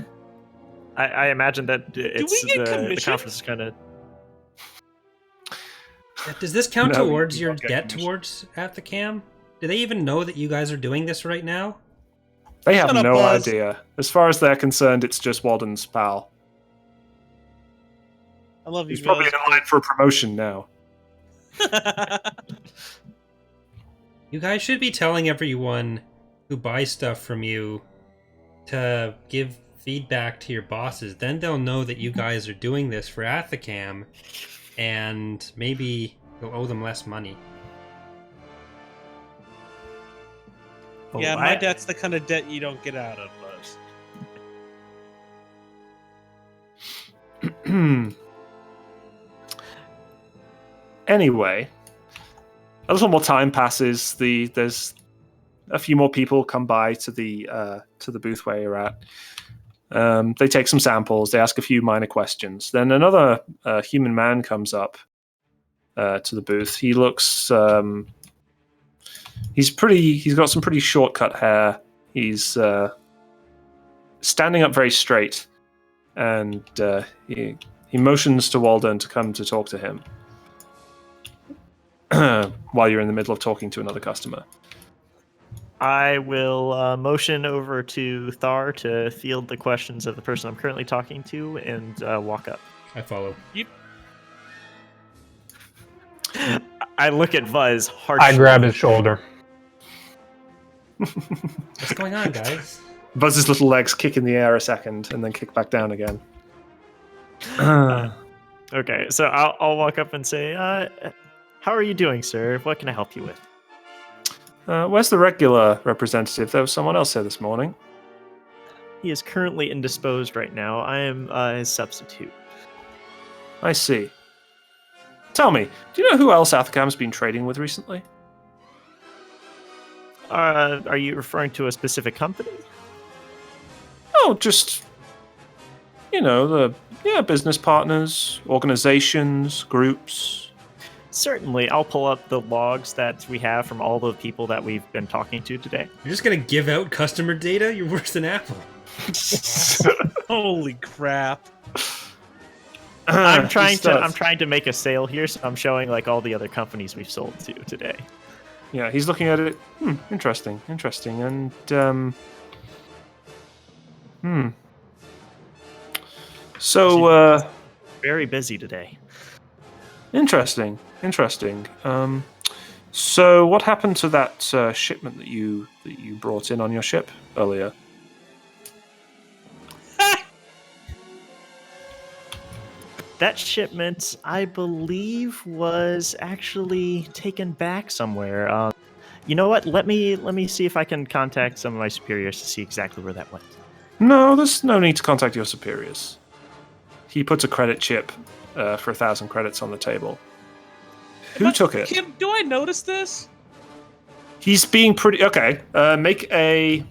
imagine that it's we get the commission? conference is kind of. Does this count No, towards you your don't get debt commission. towards at the cam? Do they even know that you guys are doing this right now? They have Shut up, no Buzz. idea. As far as they're concerned, it's just Walden's pal. I love you, He's probably Buzz. in line for a promotion now. You guys should be telling everyone who buys stuff from you to give feedback to your bosses. Then they'll know that you guys are doing this for Athacam, and maybe you'll owe them less money. Yeah, my debt's the kind of debt you don't get out of, Buzz. Anyway, a little more time passes. There's a few more people come by to the booth where you're at. They take some samples. They ask a few minor questions. Then another human man comes up to the booth. He looks. He's got some pretty short-cut hair. He's standing up very straight, and he motions to Walden to come to talk to him while you're in the middle of talking to another customer. I will motion over to Thar to field the questions of the person I'm currently talking to and walk up. I follow. I look at Vuz harshly. I grab his shoulder. What's going on, guys? Buzz's little legs kick in the air a second and then kick back down again. Okay, so I'll walk up and say, how are you doing, sir? What can I help you with? Where's the regular representative? There was someone else here this morning. He is currently indisposed right now. I am his substitute. I see. Tell me, do you know who else Athacam's been trading with recently? Are you referring to a specific company? Oh, just, the business partners, organizations, groups. Certainly, I'll pull up the logs that we have from all the people that we've been talking to today. You're just gonna give out customer data? You're worse than Apple. Holy crap! I'm trying to make a sale here, so I'm showing like all the other companies we've sold to today. Yeah, he's looking at it. Interesting, and So, Very busy today. interesting. So what happened to that shipment that you brought in on your ship earlier? That shipment, I believe, was actually taken back somewhere. You know what? Let me see if I can contact some of my superiors to see exactly where that went. No, there's no need to contact your superiors. He puts a credit chip for 1,000 credits on the table. Who took it? Do I notice this? He's being pretty... Okay, make a...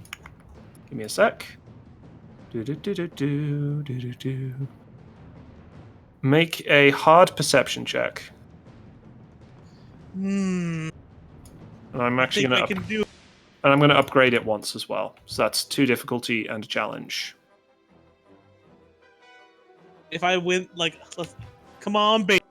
Give me a sec. Make a hard perception check. Hmm. And I'm actually I going can do. And I'm going to upgrade it once as well. So that's 2 difficulty and a challenge. If I win, come on, baby.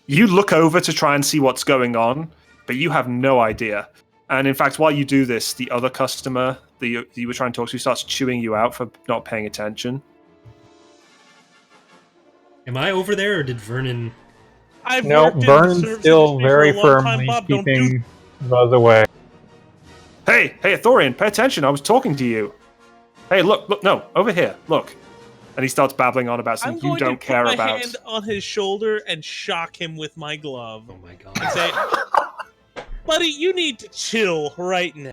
You look over to try and see what's going on, but you have no idea. And in fact, while you do this, the other customer that you were trying to talk to starts chewing you out for not paying attention. Am I over there, or did Vernon? I've No, worked in the Vern's service still industry very for a long time, firmly Bob. Don't do. keeping Buzz away. Hey, Thorian, pay attention. I was talking to you. Hey, look, no, over here, look. And he starts babbling on about I'm something you going don't to care put my about. hand on his shoulder and shock him with my glove. Oh my And god! say, buddy, you need to chill right now.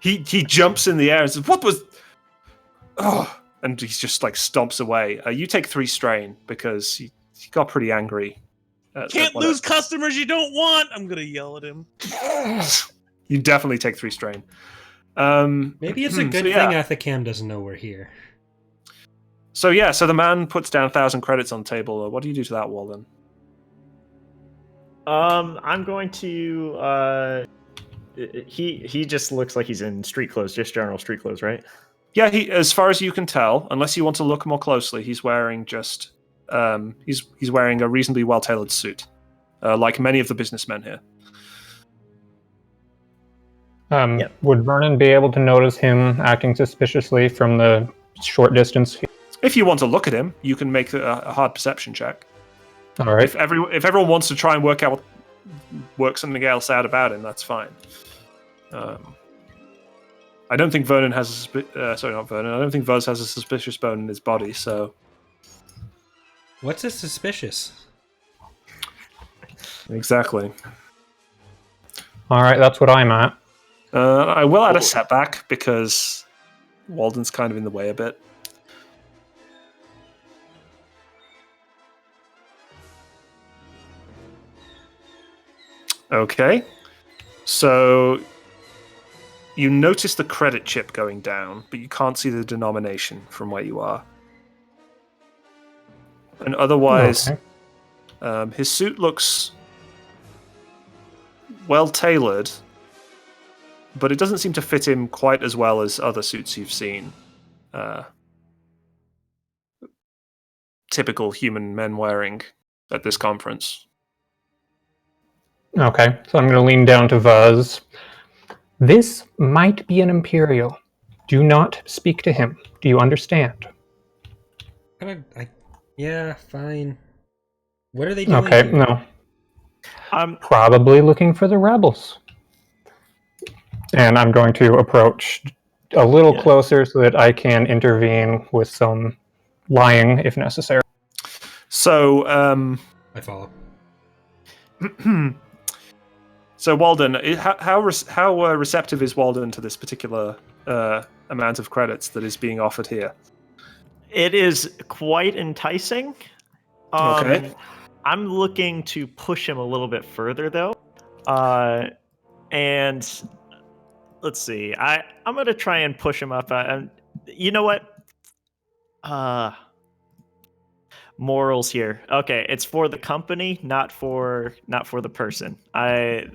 He jumps in the air and says, "What was?" Oh, and he's just like stomps away. You take 3 strain because he got pretty angry. Can't lose customers you don't want. I'm gonna yell at him. You definitely take 3 strain. Maybe it's a good so, thing yeah. Athacam doesn't know we're here. So the man puts down 1,000 credits on the table. What do you do to that, Walden? I'm going to. He just looks like he's in street clothes, just general street clothes, right? Yeah, as far as you can tell, unless you want to look more closely, he's wearing just he's wearing a reasonably well-tailored suit, like many of the businessmen here. Yep. Would Vernon be able to notice him acting suspiciously from the short distance? If you want to look at him, you can make a hard perception check. All right. If everyone wants to try and work something else out about him, that's fine. I don't think Vernon has not Vernon. I don't think Vuz has a suspicious bone in his body. So What's a suspicious? exactly. All right, that's what I'm at. I will add a setback because Walden's kind of in the way a bit. Okay, so you notice the credit chip going down, but you can't see the denomination from where you are. And otherwise, Okay. his suit looks well tailored, but it doesn't seem to fit him quite as well as other suits you've seen. Typical human men wearing at this conference. Okay, so I'm going to lean down to Vuz. This might be an Imperial. Do not speak to him. Do you understand? Yeah, fine. What are they doing Okay, here? no. I'm Probably looking for the rebels. And I'm going to approach a little closer so that I can intervene with some lying if necessary. So, I follow. So Walden, how receptive is Walden to this particular amount of credits that is being offered here? It is quite enticing. Okay. I'm looking to push him a little bit further, though. And let's see. I'm going to try and push him up. You know what? Morals here. Okay, it's for the company, not for the person. My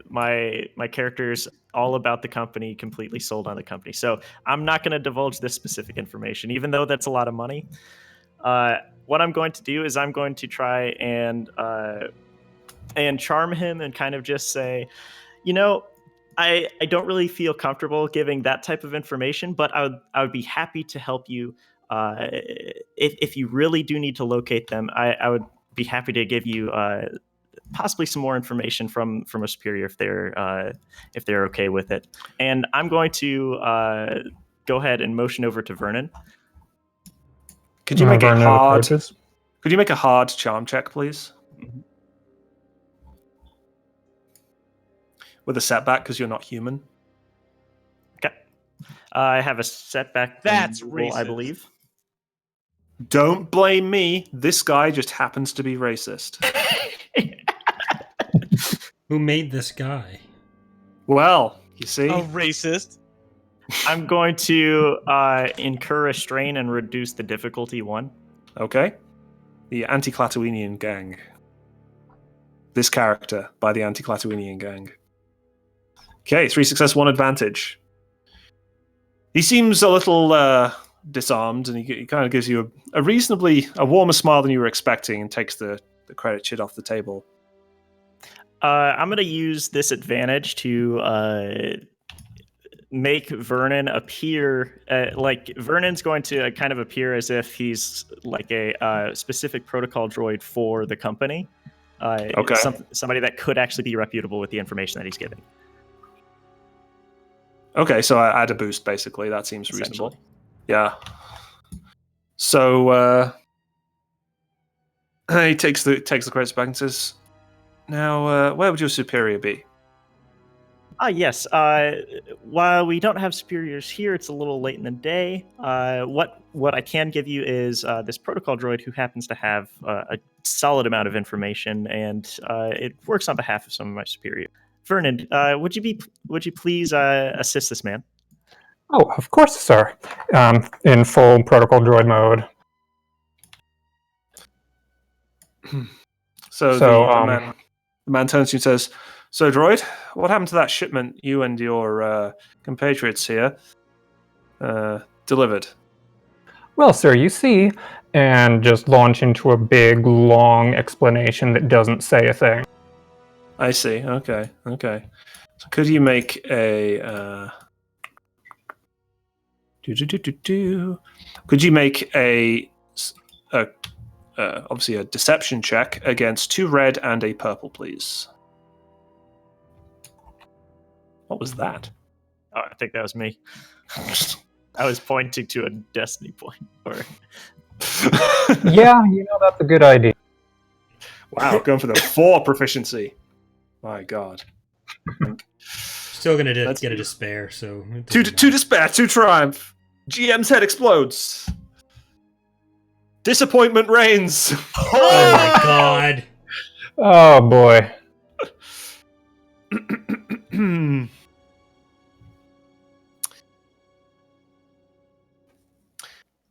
character's all about the company, completely sold on the company. So I'm not going to divulge this specific information, even though that's a lot of money. What I'm going to do is I'm going to try and and charm him and kind of just say, you know, I don't really feel comfortable giving that type of information, but I would be happy to help you. If you really do need to locate them, I would be happy to give you possibly some more information from a superior if they're okay with it. And I'm going to go ahead and motion over to Vernon. Could you make a Vernon hard? approaches. Could you make a hard charm check, please? Mhm. With a setback because you're not human. Okay. I have a setback. That's roll, I racist. believe. Don't blame me. This guy just happens to be racist. Who made this guy? Well, you see, A racist. I'm going to incur a strain and reduce the difficulty 1. okay. The Anti-Clatowinian gang. This character by the Anti-Clatowinian gang. Okay, 3 success, 1 advantage. He seems a little disarmed, and he kind of gives you a warmer smile than you were expecting, and takes the credit sheet off the table. I'm going to use this advantage to make Vernon appear like Vernon's going to kind of appear as if he's like a specific protocol droid for the company. Okay. Somebody that could actually be reputable with the information that he's giving. Okay, so I add a boost, basically. That seems reasonable. Essentially. Yeah. So he takes the credits back and says, "Now, where would your superior be?" Yes. While we don't have superiors here, it's a little late in the day. What I can give you is this protocol droid who happens to have a solid amount of information, and it works on behalf of some of my superiors. Vernon, would you please assist this man? Oh, of course, sir. In full protocol droid mode. So the man turns to you and says, "So, droid, what happened to that shipment you and your compatriots here delivered?" Well, sir, you see, and just launch into a big, long explanation that doesn't say a thing. I see. Okay. So could you make a Could you make obviously a deception check against 2 red and a purple, please? What was that? Oh, I think that was me. I was pointing to a destiny point. Yeah, that's a good idea. Wow, going for the 4 proficiency. My God. Still gonna get a despair. So it Two doesn't matter. despair, 2 triumph. GM's head explodes. Disappointment reigns. Oh my god! Oh, boy.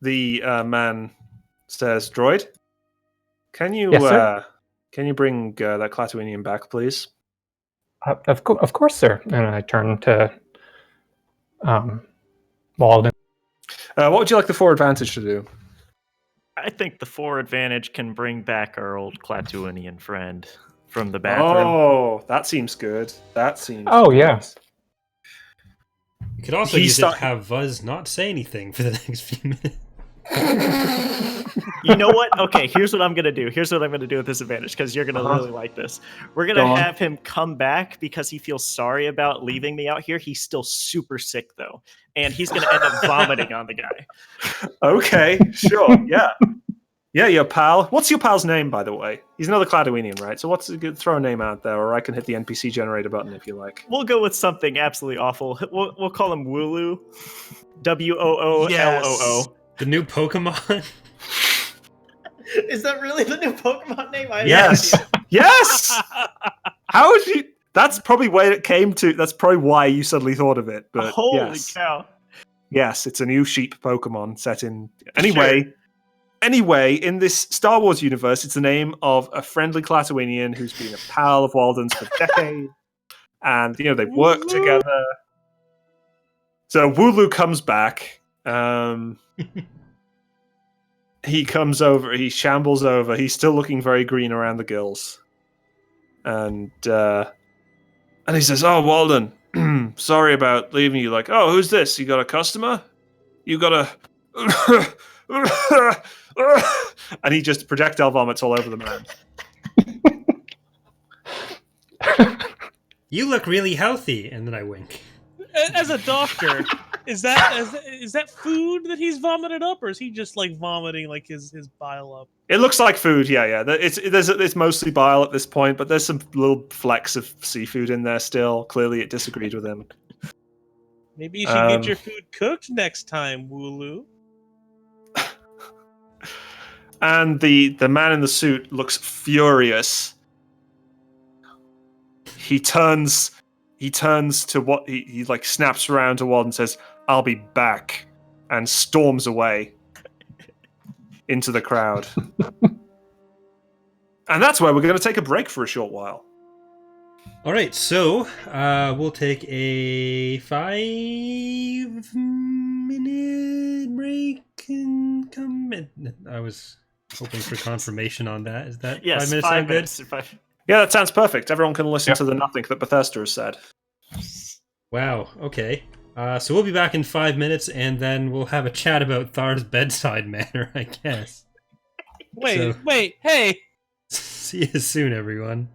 The man says, "Droid, can you Yes, sir? can you bring that Clatowinian back, please?" Of course, sir. And I turn to Walden. What would you like the 4 advantage to do? I think the 4 advantage can bring back our old Clatooinian friend from the bathroom. Oh, that seems good. Oh, yeah. You could also use it to have Vuz not say anything for the next few minutes. You know what? Okay, here's what I'm gonna do. Here's what I'm gonna do with this advantage, because you're gonna really like this. We're Go gonna on. have him come back because he feels sorry about leaving me out here. He's still super sick though, and he's gonna end up vomiting on the guy. Okay, sure, yeah. Yeah, your pal. What's your pal's name, by the way? He's another Cladowinian, right? So throw a name out there, or I can hit the NPC generator button if you like. We'll go with something absolutely awful. We'll call him Wooloo. WOOLOO. The new Pokemon. Is that really the new Pokemon name? I have no Yes. idea. Yes. How would you? That's probably where it came to. That's probably why you suddenly thought of it. But Holy yes, cow. yes, it's a new sheep Pokemon set in. Anyway, in this Star Wars universe, it's the name of a friendly Clatowinian who's been a pal of Walden's for decades, and they've worked together. So Wooloo comes back. He comes over. He shambles over. He's still looking very green around the gills. and he says, "Oh, Walden, sorry about leaving you. Like, oh, who's this? You got a customer? You got a?" And he just projectile vomits all over the man. You look really healthy, and then I wink. As a doctor, is that food that he's vomited up, or is he just like vomiting like his bile up? It looks like food, yeah. It's mostly bile at this point, but there's some little flecks of seafood in there still. Clearly, it disagreed with him. Maybe you should get your food cooked next time, Wooloo. And the man in the suit looks furious. He turns to what he like snaps around to Wald and says, "I'll be back," and storms away into the crowd. And that's where we're going to take a break for a short while. All right, so we'll take a 5-minute break and come in. I was hoping for confirmation on that. Is that Yes, 5 minutes? 5 Sound minutes. good? Yeah, that sounds perfect. Everyone can listen Yep. to the nothing that Bethesda has said. Wow. Okay. So we'll be back in 5 minutes, and then we'll have a chat about Thar's bedside manner, I guess. Wait, So- hey! See you soon, everyone.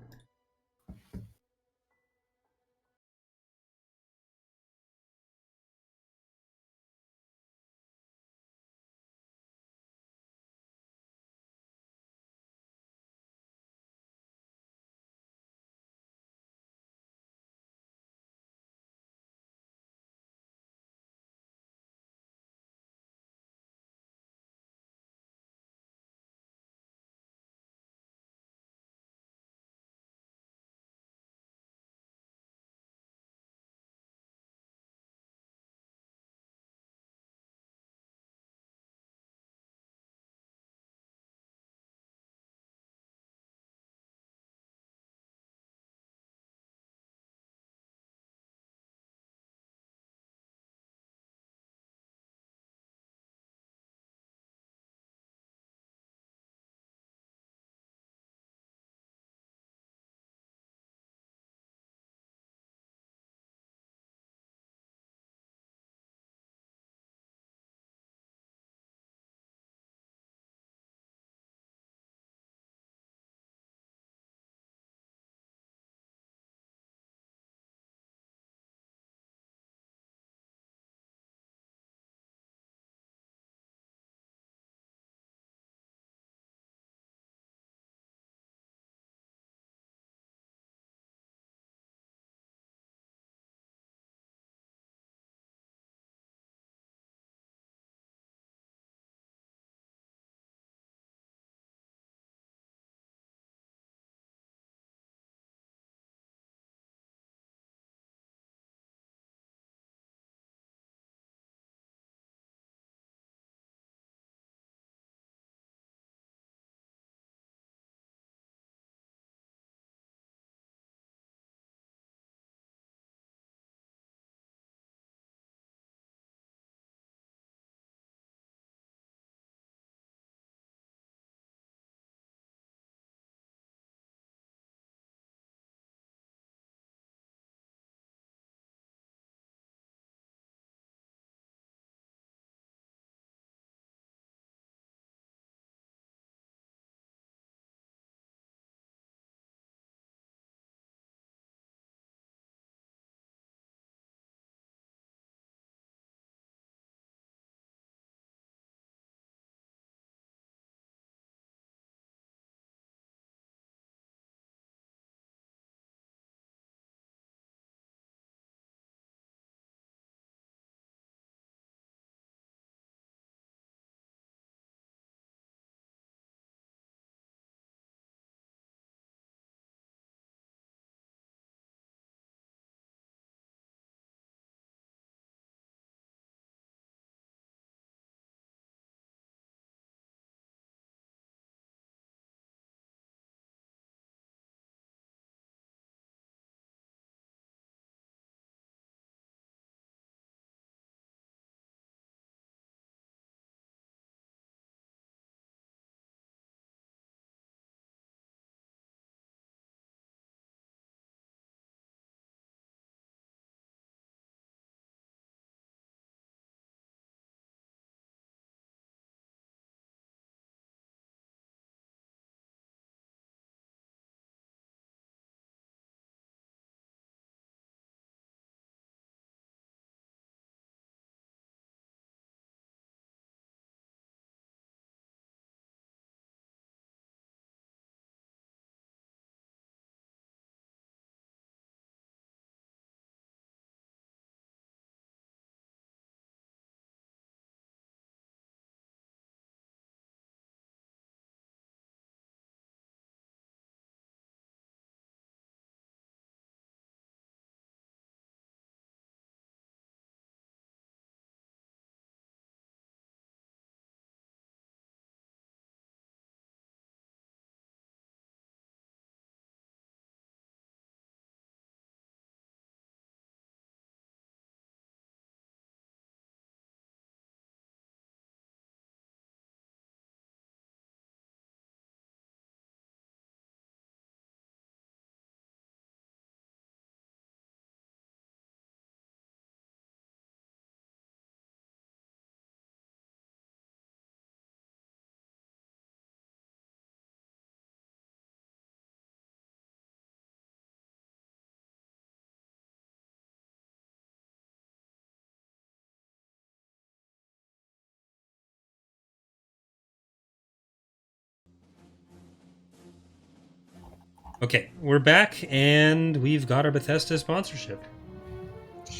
Okay, we're back, and we've got our Bethesda sponsorship.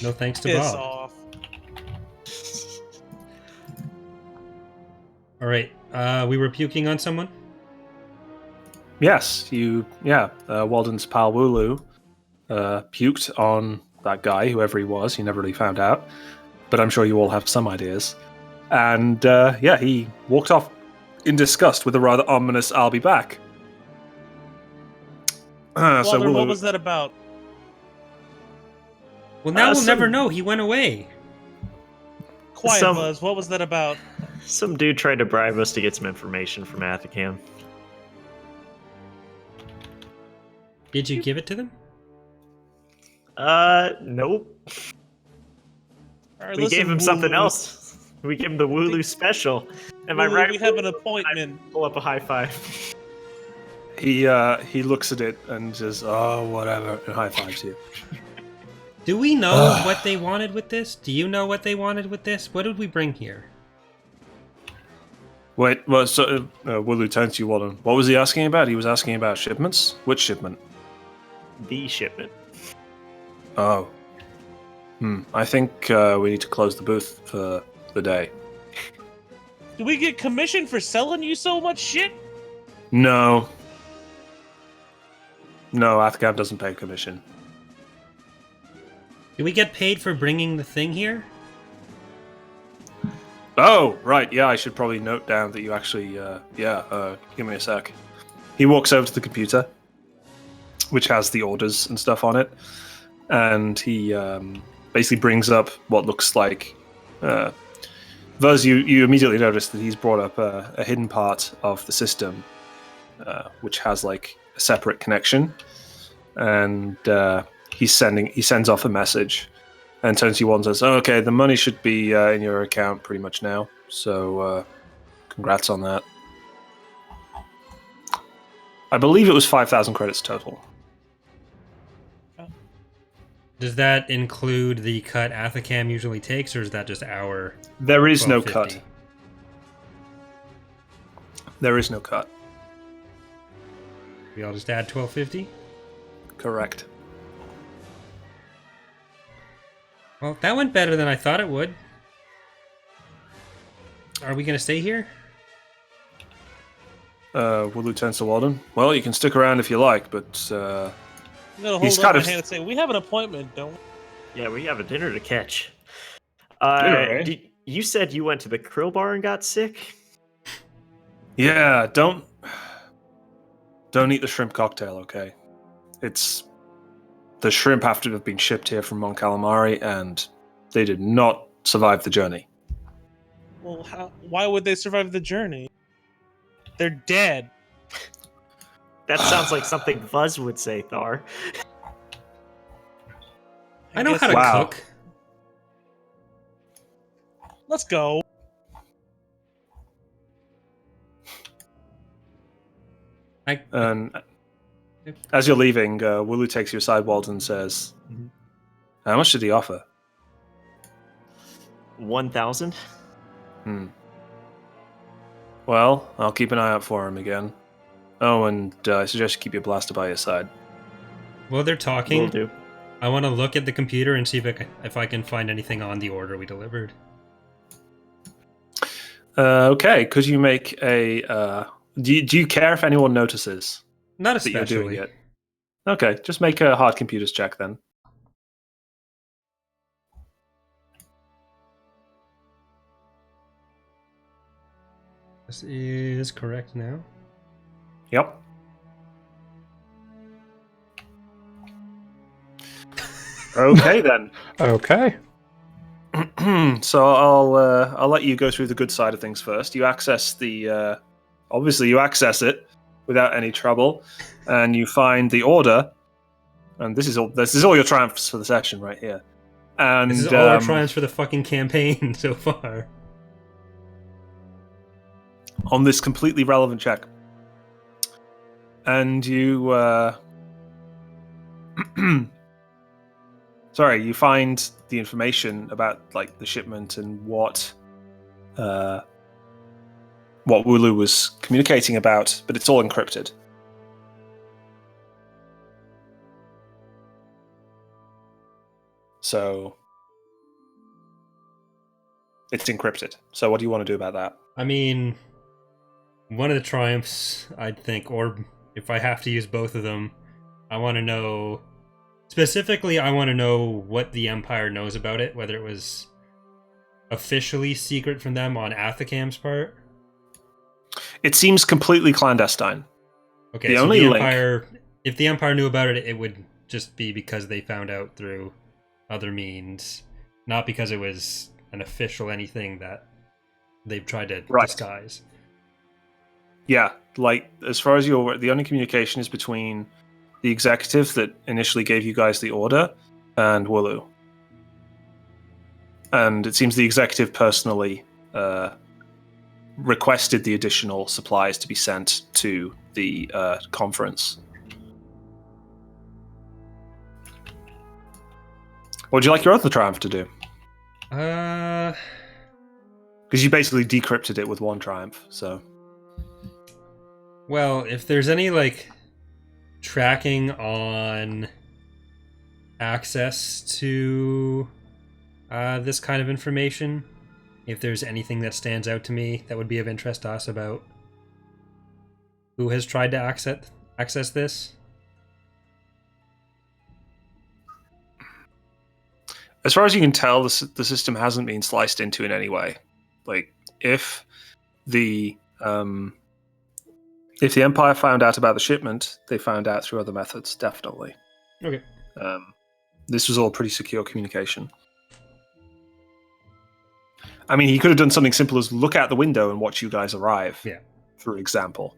No thanks to Piss Bob. off. All right, we were puking on someone? Yes, Walden's pal Wooloo puked on that guy, whoever he was. You never really found out, but I'm sure you all have some ideas. And he walked off in disgust with a rather ominous "I'll be back." Walter, Wooloo, what was that about? Well, now we'll some- never know. He went away. Quiet, Some- Buzz. What was that about? Some dude tried to bribe us to get some information from Athacam. Did you give it to them? Nope. All right, We listen, gave him something Wooloo. else. We gave him the Wooloo special. Am I Wooloo, right? We have an appointment. Pull up a high five. he looks at it and says, "Oh, whatever," and high fives you. Do we know what they wanted with this? Do you know what they wanted with this? What did we bring here? Wait, well, so Wooloo turns to you, Walden. What was he asking about? He was asking about shipments. Which shipment? The shipment. Oh. I think we need to close the booth for the day. Do we get commission for selling you so much shit? No. No, Athcab doesn't pay commission. Do we get paid for bringing the thing here? Oh, right. Yeah, I should probably note down that you actually... give me a sec. He walks over to the computer, which has the orders and stuff on it, and he basically brings up what looks like... Vuz, you immediately notice that he's brought up a hidden part of the system, which has like a separate connection, and he sends off a message, and turns to you and says, "Oh, okay, the money should be in your account pretty much now. So, congrats on that. I believe it was 5,000 credits total." Does that include the cut Athacam usually takes, or is that just our... There is no 12.50? cut. There is no cut. We all just add 12.50? Correct. Well, that went better than I thought it would. Are we going to stay here? Wooloo turns to Walden. Well, you can stick around if you like, but I'm gonna He's hold up kind my of- hand and say, "We have an appointment, don't we?" Yeah, we have a dinner to catch. Dinner, eh? You said you went to the Krill bar and got sick? yeah, don't eat the shrimp cocktail, okay? The shrimp have to have been shipped here from Mon Calamari, and they did not survive the journey. Well, why would they survive the journey? They're dead. That sounds like something Fuzz would say, Thar. I know guess how to Wow. cook. Let's go. And as you're leaving, Wooloo takes you aside, Walden, and says, Mhm. "How much did he offer?" 1,000? Well, I'll keep an eye out for him again. Oh, and I suggest you keep your blaster by your side. While they're Will talking, do. I want to look at the computer and see if I can find anything on the order we delivered. Okay, could you make a... do you care if anyone notices Not that you're doing especially. it? Okay, just make a hard computers check then. This is correct now. Yep. Okay then. Okay. So I'll let you go through the good side of things first. You access the obviously you access it without any trouble, and you find the order. And this is all your triumphs for the session right here. And This is all our triumphs for the fucking campaign so far. on this completely relevant check. And you sorry, you find the information about like the shipment and what Wooloo was communicating about, but it's all encrypted. So it's encrypted. So what do you want to do about that? I mean, one of the triumphs, I'd think, or if I have to use both of them, I want to know... Specifically, I want to know what the Empire knows about it, whether it was officially secret from them on Athakam's part. It seems completely clandestine. Okay, the so only the link... Empire, if the Empire knew about it, it would just be because they found out through other means, not because it was an official anything that they've tried to disguise. Yeah, like, as far as you're aware, the only communication is between the executive that initially gave you guys the order and Wooloo. And it seems the executive personally requested the additional supplies to be sent to the conference. What would you like your other triumph to do? Because you basically decrypted it with one triumph, so... Well, if there's any, like, tracking on access to this kind of information, if there's anything that stands out to me that would be of interest to us about who has tried to access this. As far as you can tell, the system hasn't been sliced into in any way. Like, if the Empire found out about the shipment, they found out through other methods, definitely. Okay. This was all pretty secure communication. I mean, he could have done something simple as look out the window and watch you guys arrive. Yeah. For example.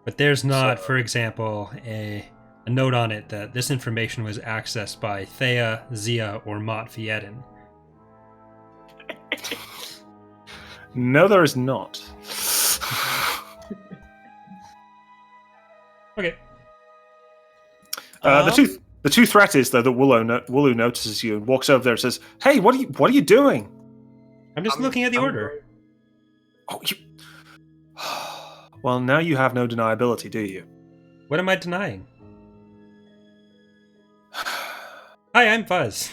But there's not, for example, a note on it that this information was accessed by Thea, Zia, or Mott Fiedin. No, there is not. Okay. The two threat is though that Wooloo notices you and walks over there and says, "Hey, what are you doing?" I'm just looking at the order. Oh, you. Well, now you have no deniability, do you? What am I denying? Hi, I'm Fuzz.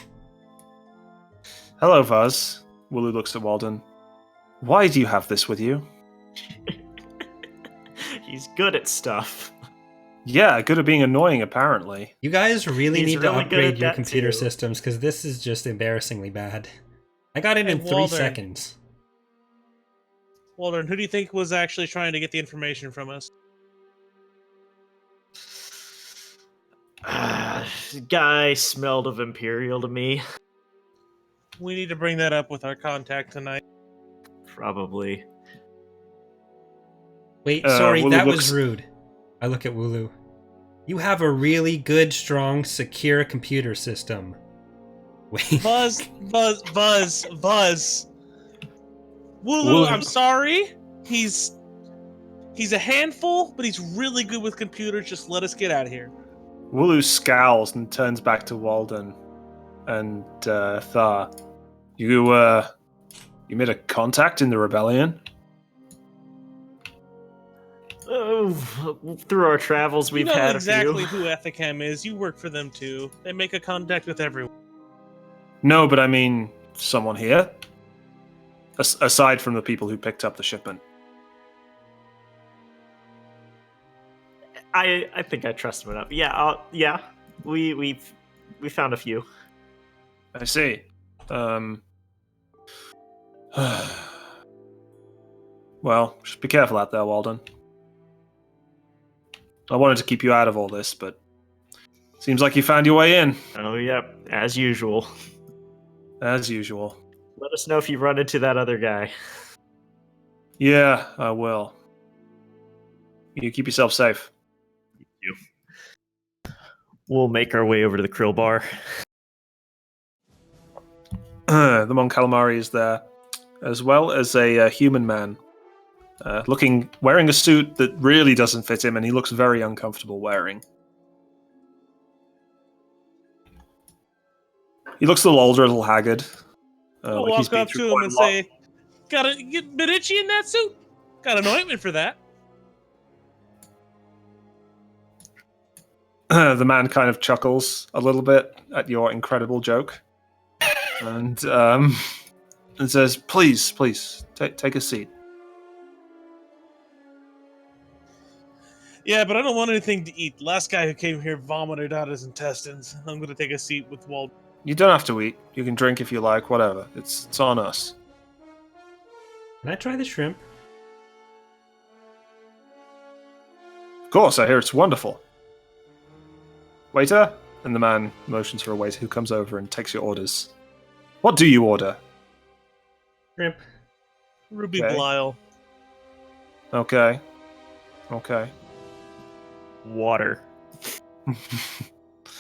Hello, Fuzz. Wooloo looks at Walden. Why do you have this with you? He's good at stuff. Yeah, good at being annoying, apparently. You guys really He's need to really good upgrade at your that computer too. systems, because this is just embarrassingly bad. I got it in 3 Walden. seconds. Waldron, who do you think was actually trying to get the information from us? Guy smelled of Imperial to me. We need to bring that up with our contact tonight. Probably. Wait, sorry, Wooloo that looks- was rude. I look at Wooloo. You have a really good, strong, secure computer system. Wait. Buzz. Wooloo, Wooloo. I'm sorry. He's a handful, but he's really good with computers. Just let us get out of here. Wooloo scowls and turns back to Walden and Thar. You made a contact in the rebellion? Oh, through our travels, we've you know had exactly a few. who Ethicam is. You work for them too. They make a contact with everyone. No, but I mean, someone here? Aside from the people who picked up the shipment. I think I trust him enough. Yeah, we found a few. I see. Well, just be careful out there, Walden. I wanted to keep you out of all this, but seems like you found your way in. Oh, yep, as usual. As usual. Let us know if you run into that other guy. Yeah, I will. You keep yourself safe. We'll make our way over to the Krill Bar. The Mon Calamari is there, as well as a human man, wearing a suit that really doesn't fit him, and he looks very uncomfortable wearing. He looks a little older, a little haggard. I'll like he's walk been up through to him quite and a lot. say, "Got a bit itchy in that suit? Got an ointment for that." the man kind of chuckles a little bit at your incredible joke, and says, "Please, take a seat." Yeah, but I don't want anything to eat. Last guy who came here vomited out his intestines. I'm going to take a seat with Walt. You don't have to eat. You can drink if you like. Whatever. It's on us. Can I try the shrimp? Of course, I hear it's wonderful. Waiter? And the man motions for a waiter who comes over and takes your orders. What do you order? Shrimp. Ruby Okay. Belial. Okay. Water.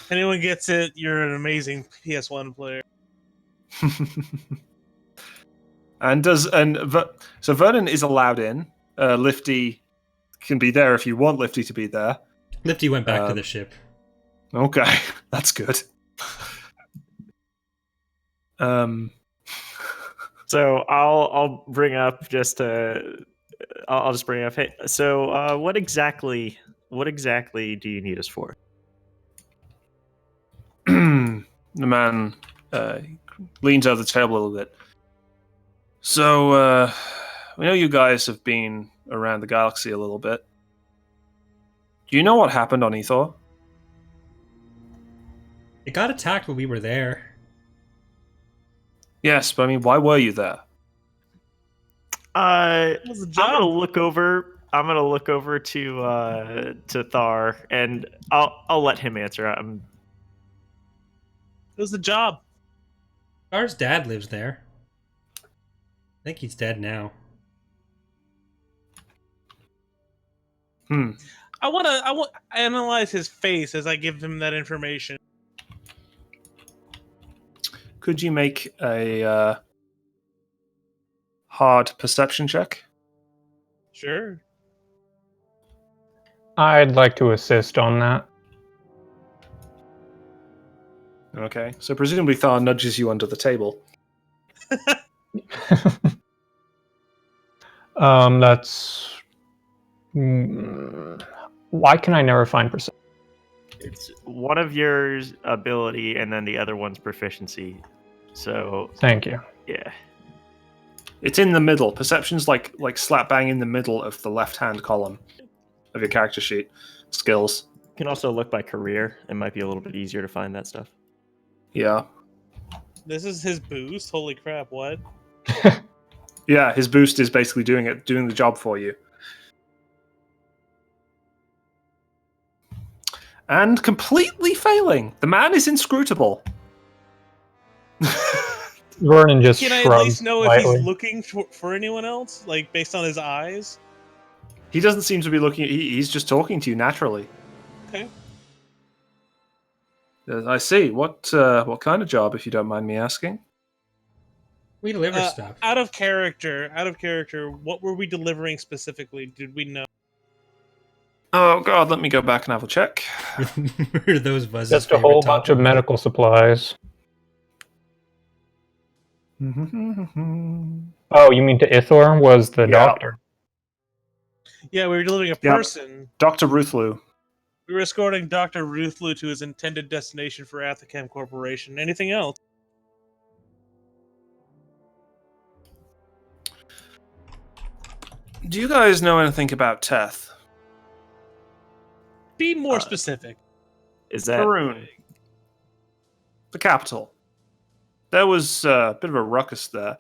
Anyone gets it, you're an amazing PS1 player. So Vernon is allowed in. Lifty can be there if you want Lifty to be there. Lifty went back to the ship. Okay, that's good. So I'll bring up just I'll just bring up. Hey, so what exactly do you need us for? The man leans over the table a little bit. So we know you guys have been around the galaxy a little bit. Do you know what happened on Ethor? It got attacked when we were there. Yes, but I mean, why were you there? It was a I'm job. gonna look over. I'm gonna look over to Thar, and I'll let him answer. It was a job. Our dad lives there. I think he's dead now. I want to analyze his face as I give him that information. Could you make a hard perception check? Sure. I'd like to assist on that. Okay, so presumably Thar nudges you under the table. That's... Why can I never find perception? It's one of yours ability, and then the other one's proficiency. So Thank you. yeah. It's in the middle. Perception's like slap bang in the middle of the left-hand column of your character sheet. Skills. You can also look by career. It might be a little bit easier to find that stuff. Yeah. This is his boost. Holy crap! What? Yeah, his boost is basically doing the job for you. And completely failing. The man is inscrutable. Vernon just Can I shrugs at least know if lightly. he's looking for anyone else, like based on his eyes? He doesn't seem to be looking. He's just talking to you naturally. Okay. I see. What kind of job, if you don't mind me asking? We deliver stuff. Out of character. What were we delivering specifically? Did we know? Oh God, let me go back and have a check. Were those Buzz's Just a whole bunch of medical supplies. Oh, you mean to Ithor was the doctor? Yeah, we were delivering a person. Dr. Ruthlu. We were escorting Dr. Ruthlu to his intended destination for Athacam Corporation. Anything else? Do you guys know anything about Teth? Be more specific. Is that Maroon. The capital. There was a bit of a ruckus there a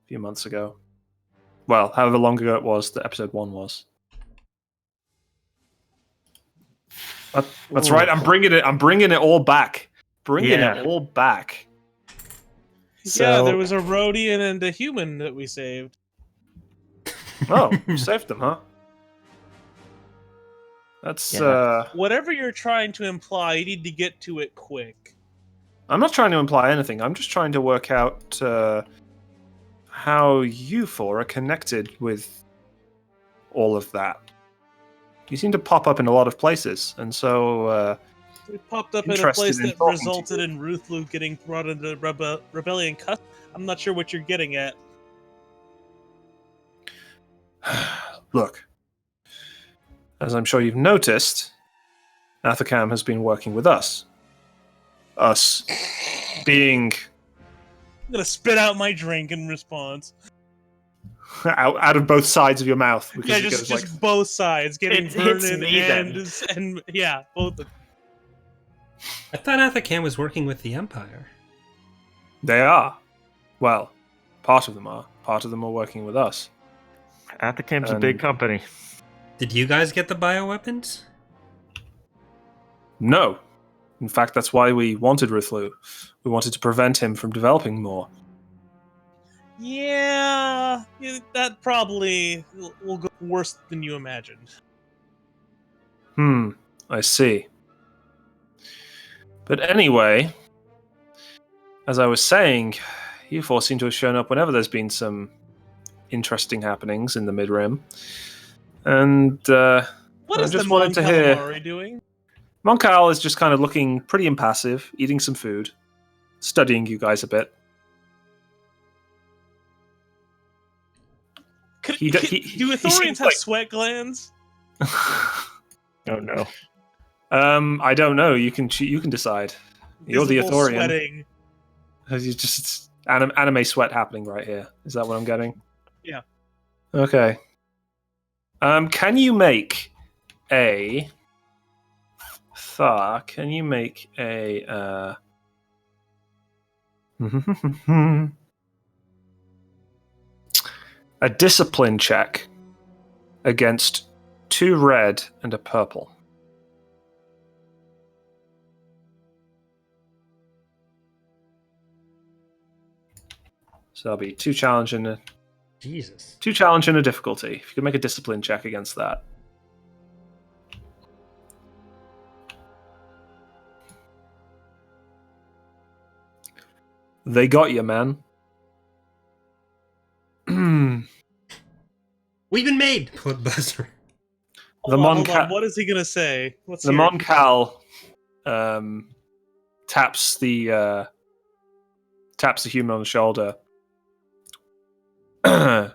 few months ago. Well, however long ago it was that episode 1 was. That's right. I'm bringing it all back. It all back. Yeah, there was a Rhodian and a human that we saved. Oh, you saved them, huh? That's Whatever you're trying to imply, you need to get to it quick. I'm not trying to imply anything. I'm just trying to work out how you four are connected with all of that. You seem to pop up in a lot of places, and so We popped up in a Interested place in that talking to resulted you. in Ruthlu getting brought into rebellion custody. I'm not sure what you're getting at. look, as I'm sure you've noticed, Athacam has been working with us. Us being I'm gonna spit out my drink in response. out of both sides of your mouth. Because Yeah, it just goes like, both sides, getting It hits Vernon me then. and yeah, both of I thought Athacam was working with the Empire. they are. Well, part of them are. Part of them are working with us. Athacam's a big company. Did you guys get the bioweapons? No. In fact, that's why we wanted Ruthlu. We wanted to prevent him from developing more. Yeah, that probably will go worse than you imagined. I see. But anyway, as I was saying, you four seem to have shown up whenever there's been some interesting happenings in the Mid-Rim. And What I is just the wanted to hear... Calamari doing? Monkal is just kind of looking pretty impassive, eating some food, studying you guys a bit. Do he Ithorians seems have like- sweat glands? Oh no. I don't know. You can decide. You're the Visible Ithorian. sweating. You just anime sweat happening right here. Is that what I'm getting? Yeah. Okay. Can you make a Thar? Can you make a a discipline check against 2 red and a purple? So that'll be 2 challenge and a Jesus. 2 challenge and a difficulty. If you could make a discipline check against that. They got you, man. We've been made! Put buzzer. The Hold on. What is he gonna say? Let's The hear it. Moncal taps the human on the shoulder and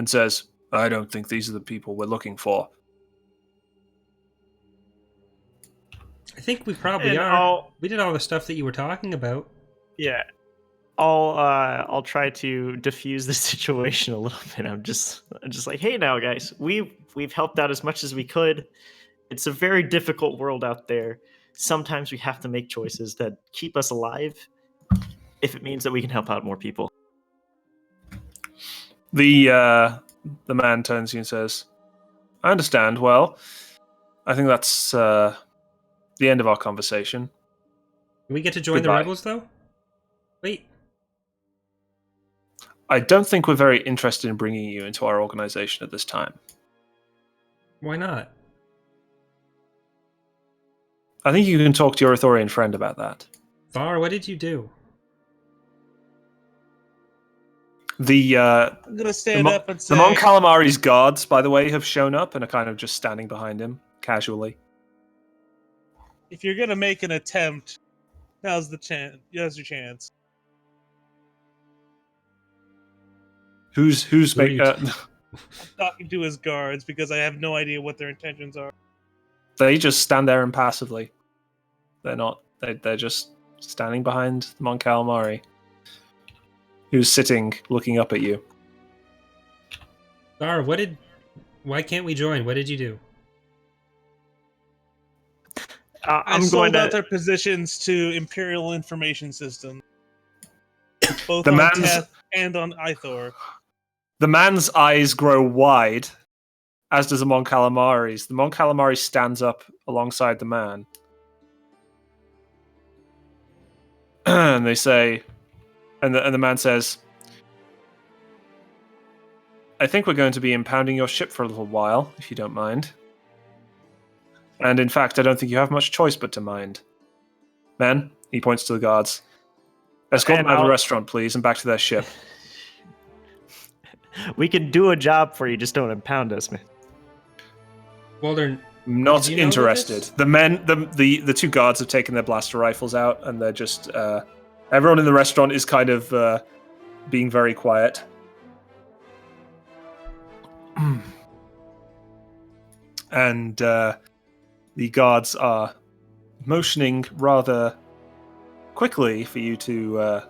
says, "I don't think these are the people we're looking for." I think we probably And are. We did all the stuff that you were talking about. Yeah. I'll try to diffuse the situation a little bit. I'm just like, hey now guys, we've helped out as much as we could. It's a very difficult world out there. Sometimes we have to make choices that keep us alive if it means that we can help out more people. The man turns to you and says, "I understand. Well, I think that's the end of our conversation." We get to join the Goodbye. rebels, though? Wait. I don't think we're very interested in bringing you into our organization at this time. Why not? I think you can talk to your Ithorian friend about that. Thar, what did you do? I'm gonna stand up and say, the Mon Calamari's guards, by the way, have shown up and are kind of just standing behind him casually. if you're gonna make an attempt, now's the chance. Now's your chance. Who's making? Sweet. I'm talking to his guards because I have no idea what their intentions are. They just stand there impassively. They're not. They're just standing behind the Mon Calamari, who's sitting, looking up at you. Thar, why can't we join? What did you do? I sold out their positions to Imperial Information System, both The on man's- Teth and on Ithor. The man's eyes grow wide, as does the Mon Calamari's. The Mon Calamari stands up alongside the man. And they say, and the man says, "I think we're going to be impounding your ship for a little while, if you don't mind. And in fact, I don't think you have much choice but to mind. Men," he points to the guards, "escort them out of the restaurant, please, and back to their ship." We can do a job for you, just don't impound us, man. Walden, Not did you know about interested. this? The men, the 2 guards have taken their blaster rifles out, and they're just everyone in the restaurant is kind of being very quiet. And the the guards are motioning rather quickly for you to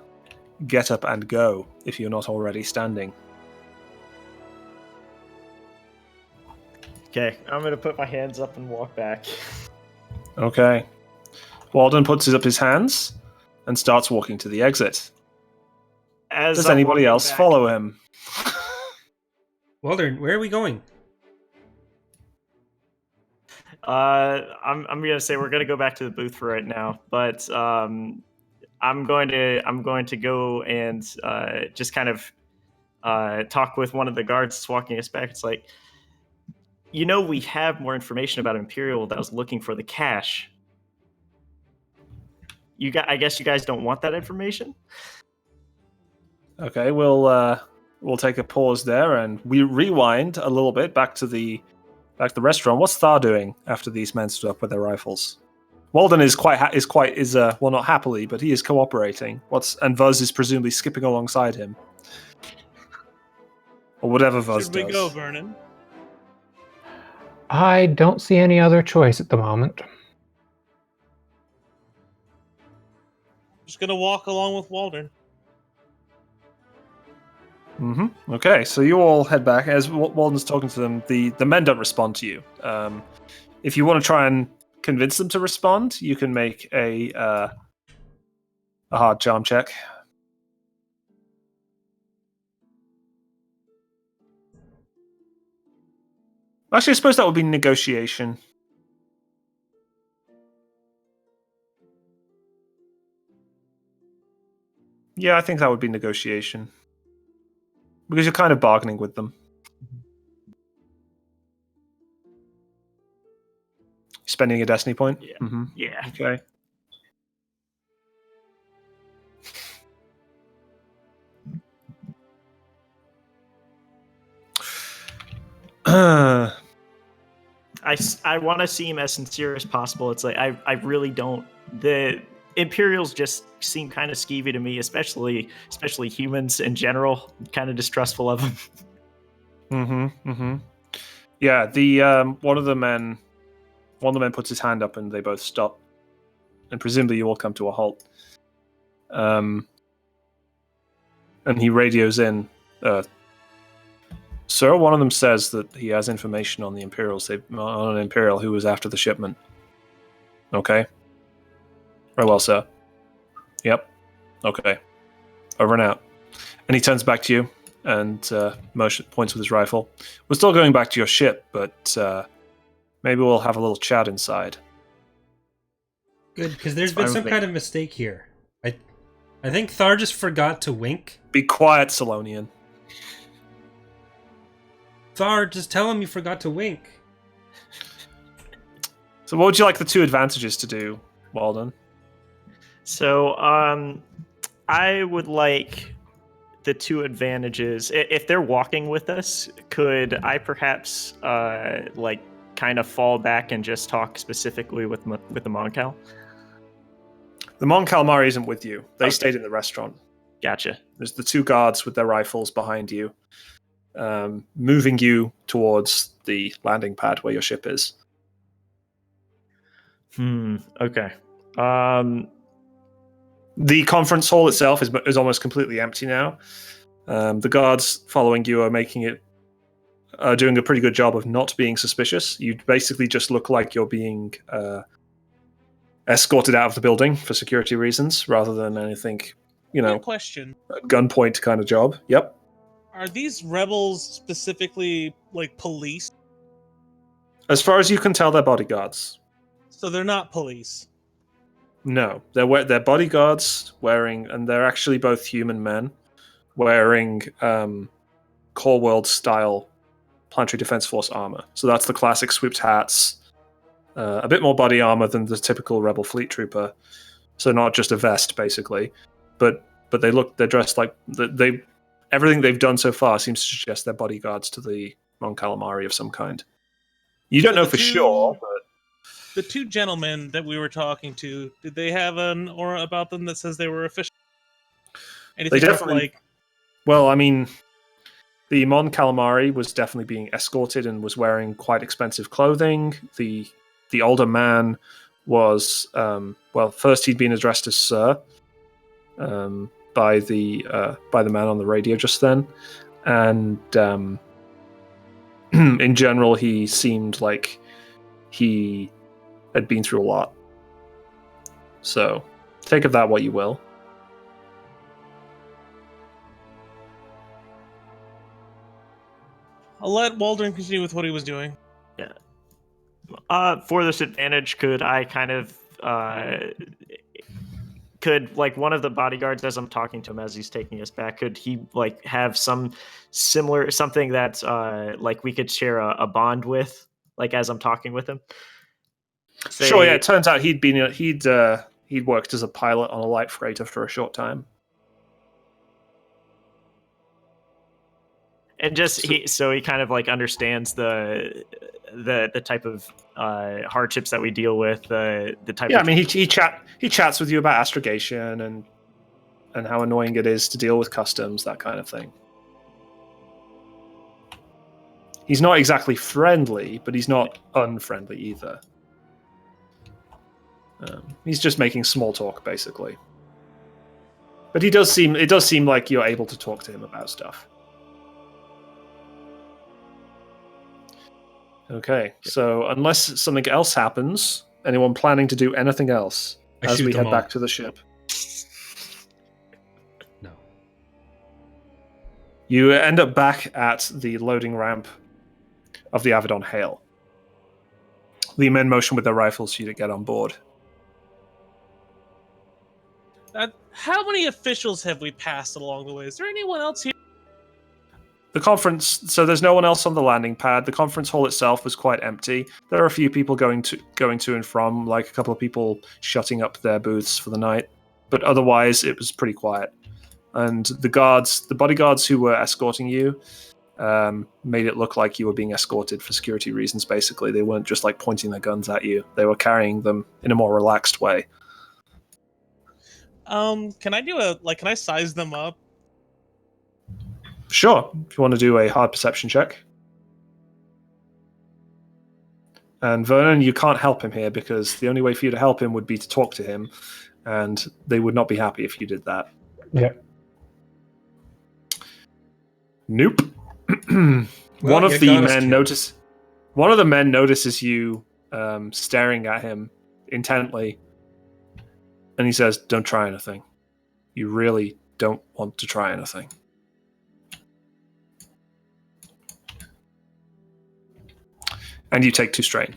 get up and go if you're not already standing. Okay, I'm gonna put my hands up and walk back. Okay. Walden puts up his hands and starts walking to the exit. As Does I'm anybody walking else back- follow him? Waldern, where are we going? I'm gonna say we're gonna go back to the booth for right now, but I'm going to go and just kind of talk with one of the guards that's walking us back. It's like, we have more information about Imperial that was looking for the cache. I guess you guys don't want that information? Okay, we'll take a pause there and we rewind a little bit back to the restaurant. What's Thar doing after these men stood up with their rifles? Walden is well, not happily, but he is cooperating. And Vuz is presumably skipping alongside him, or whatever Vuz Should we does. go, Vernon? I don't see any other choice at the moment. Just gonna walk along with Waldern. Mm-hmm. Okay, so you all head back. As Walden's talking to them, the men don't respond to you. If you want to try and convince them to respond, you can make a hard charm check. Actually, I suppose that would be negotiation. Yeah, I think that would be negotiation. Because you're kind of bargaining with them. Spending a destiny point? Yeah. Mm-hmm. Yeah. Okay. I want to seem as sincere as possible. It's like I really don't. The Imperials just seem kind of skeevy to me, especially humans in general. Kind of distrustful of them. Mm-hmm. Mm-hmm. Yeah, the one of the men puts his hand up and they both stop. And presumably you all come to a halt. And he radios in, Sir, one of them says that he has information on the Imperials, on an Imperial who was after the shipment. Okay. Very well, sir. Yep. Okay. Over and out. And he turns back to you and points with his rifle. We're still going back to your ship, but maybe we'll have a little chat inside. Good, because there's It's been fine some with me. kind of mistake here. I think Thar just forgot to wink. Be quiet, Salonian. Thar, just tell him you forgot to wink. So what would you like the two advantages to do, Walden? So I would like the two advantages. If they're walking with us, could I perhaps kind of fall back and just talk specifically with the Moncal? The Mon Calamari isn't with you. They Okay. stayed in the restaurant. Gotcha. There's the two guards with their rifles behind you, moving you towards the landing pad where your ship is. Okay. The conference hall itself is almost completely empty now. The guards following you are doing a pretty good job of not being suspicious. You basically just look like you're being escorted out of the building for security reasons, rather than anything, Quick question: gunpoint kind of job. Yep. are these rebels specifically like police? As far as you can tell, they're bodyguards. So they're not police. No, they're bodyguards and they're actually both human men wearing Core World style Planetary Defense Force armor. So that's the classic swooped hats, a bit more body armor than the typical Rebel Fleet Trooper. So not just a vest, basically, but they're dressed like everything they've done so far seems to suggest they're bodyguards to the Mon Calamari of some kind. You don't So know the for two- sure, but The two gentlemen that we were talking to, did they have an aura about them that says they were official? Anything definitely- like well, I mean, the Mon Calamari was definitely being escorted and was wearing quite expensive clothing. The the older man was first he'd been addressed as Sir by the man on the radio just then, and in general he seemed like he had been through a lot. So take of that what you will. I'll let Waldron continue with what he was doing. For this advantage, could I kind of could like one of the bodyguards, as I'm talking to him as he's taking us back, could he like have some similar something that like we could share a bond with, like as I'm talking with him? Sure. Yeah. It turns out he'd worked as a pilot on a light freighter for a short time. And just he kind of like understands the type of hardships that we deal with. The type. Yeah, I mean, he chats with you about astrogation and how annoying it is to deal with customs, that kind of thing. He's not exactly friendly, but he's not unfriendly either. He's just making small talk, basically. But it does seem like you're able to talk to him about stuff. Okay, so unless something else happens, anyone planning to do anything else as we head back to the ship? No. You end up back at the loading ramp of the Avedon Hale. The men motion with their rifles for you to get on board. How many officials have we passed along the way? Is there anyone else here? The conference, so there's no one else on the landing pad. The conference hall itself was quite empty. There are a few people going to and from, like a couple of people shutting up their booths for the night. But otherwise, it was pretty quiet. And the bodyguards who were escorting you, made it look like you were being escorted for security reasons, basically. They weren't just like pointing their guns at you. They were carrying them in a more relaxed way. Can I size them up? Sure, if you want to do a hard perception check. And Vernon, you can't help him here because the only way for you to help him would be to talk to him, and they would not be happy if you did that. Yeah. Nope. One of the men notices you staring at him intently, and he says, "Don't try anything. You really don't want to try anything." And you take 2 strain.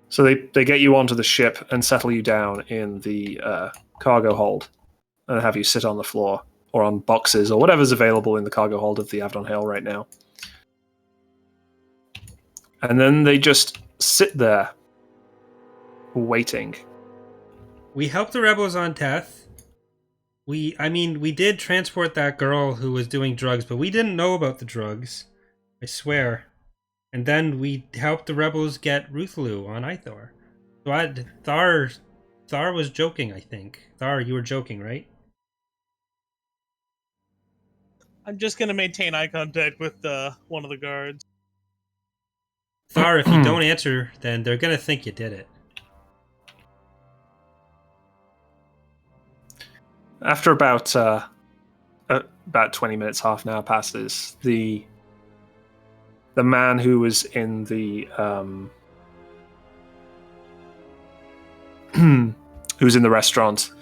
So they get you onto the ship and settle you down in the cargo hold and have you sit on the floor or on boxes or whatever's available in the cargo hold of the Avedon Hale right now. And then they just sit there waiting. We helped the rebels on Teth. We did transport that girl who was doing drugs, but we didn't know about the drugs. I swear. And then we helped the rebels get Ruthloo on Ithor. So Thar was joking, I think. Thar, you were joking, right? I'm just gonna maintain eye contact with one of the guards. Thar, if you don't answer, then they're gonna think you did it. After about 20 minutes, half an hour passes, the man who was in the restaurant,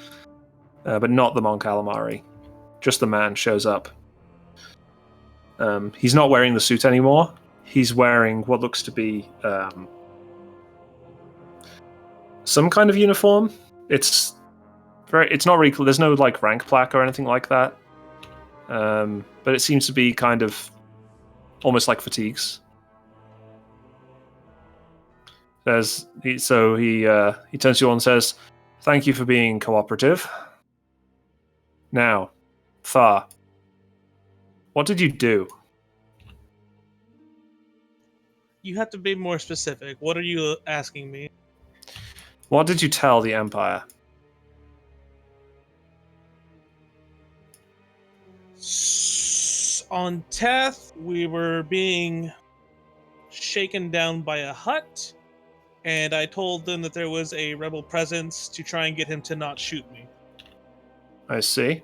but not the Mon Calamari, just the man shows up. He's not wearing the suit anymore. He's wearing what looks to be some kind of uniform. It's not really cool. There's no like rank plaque or anything like that. But it seems to be kind of almost like fatigues. He turns to you on and says, "Thank you for being cooperative. Now, Thar, what did you do?" You have to be more specific. What are you asking me? What did you tell the Empire? On Teth, we were being shaken down by a hut, and I told them that there was a rebel presence to try and get him to not shoot me. I see.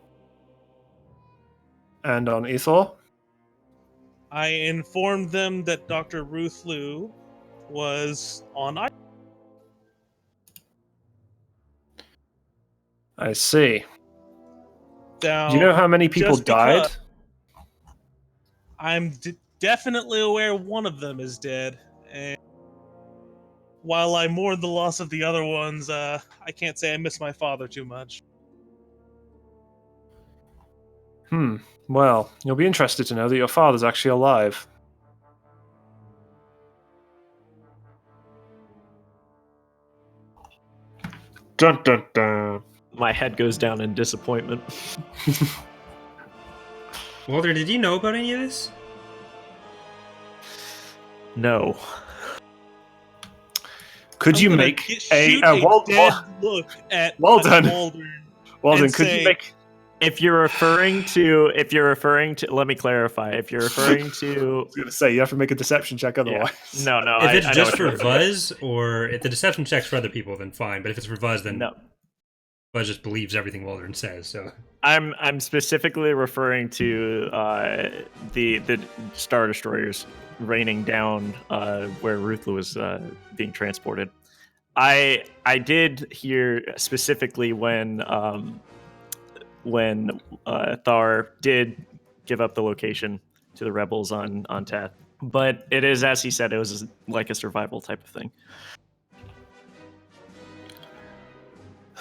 And on Ethor? I informed them that Dr. Ruth Liu was on I. I see. Now, Do you know how many people just died? because- I'm definitely aware one of them is dead, and while I mourn the loss of the other ones, I can't say I miss my father too much. Well, you'll be interested to know that your father's actually alive. Dun dun dun. My head goes down in disappointment. Walter, did you know about any of this? No. Could I'm you gonna make shoot a dead look at well done. Waldern. Walden, and could say- you make If you're referring to, let me clarify. If you're referring to, I was gonna say you have to make a deception check otherwise. no, If it's I know just what for you're- Buzz, or if the deception check's for other people, then fine. But if it's for Buzz, then No, Buzz just believes everything Waldron says. So I'm specifically referring to the Star Destroyers raining down where Ruthla was being transported. I did hear specifically when Thar did give up the location to the rebels on Teth, but it is, as he said, it was like a survival type of thing.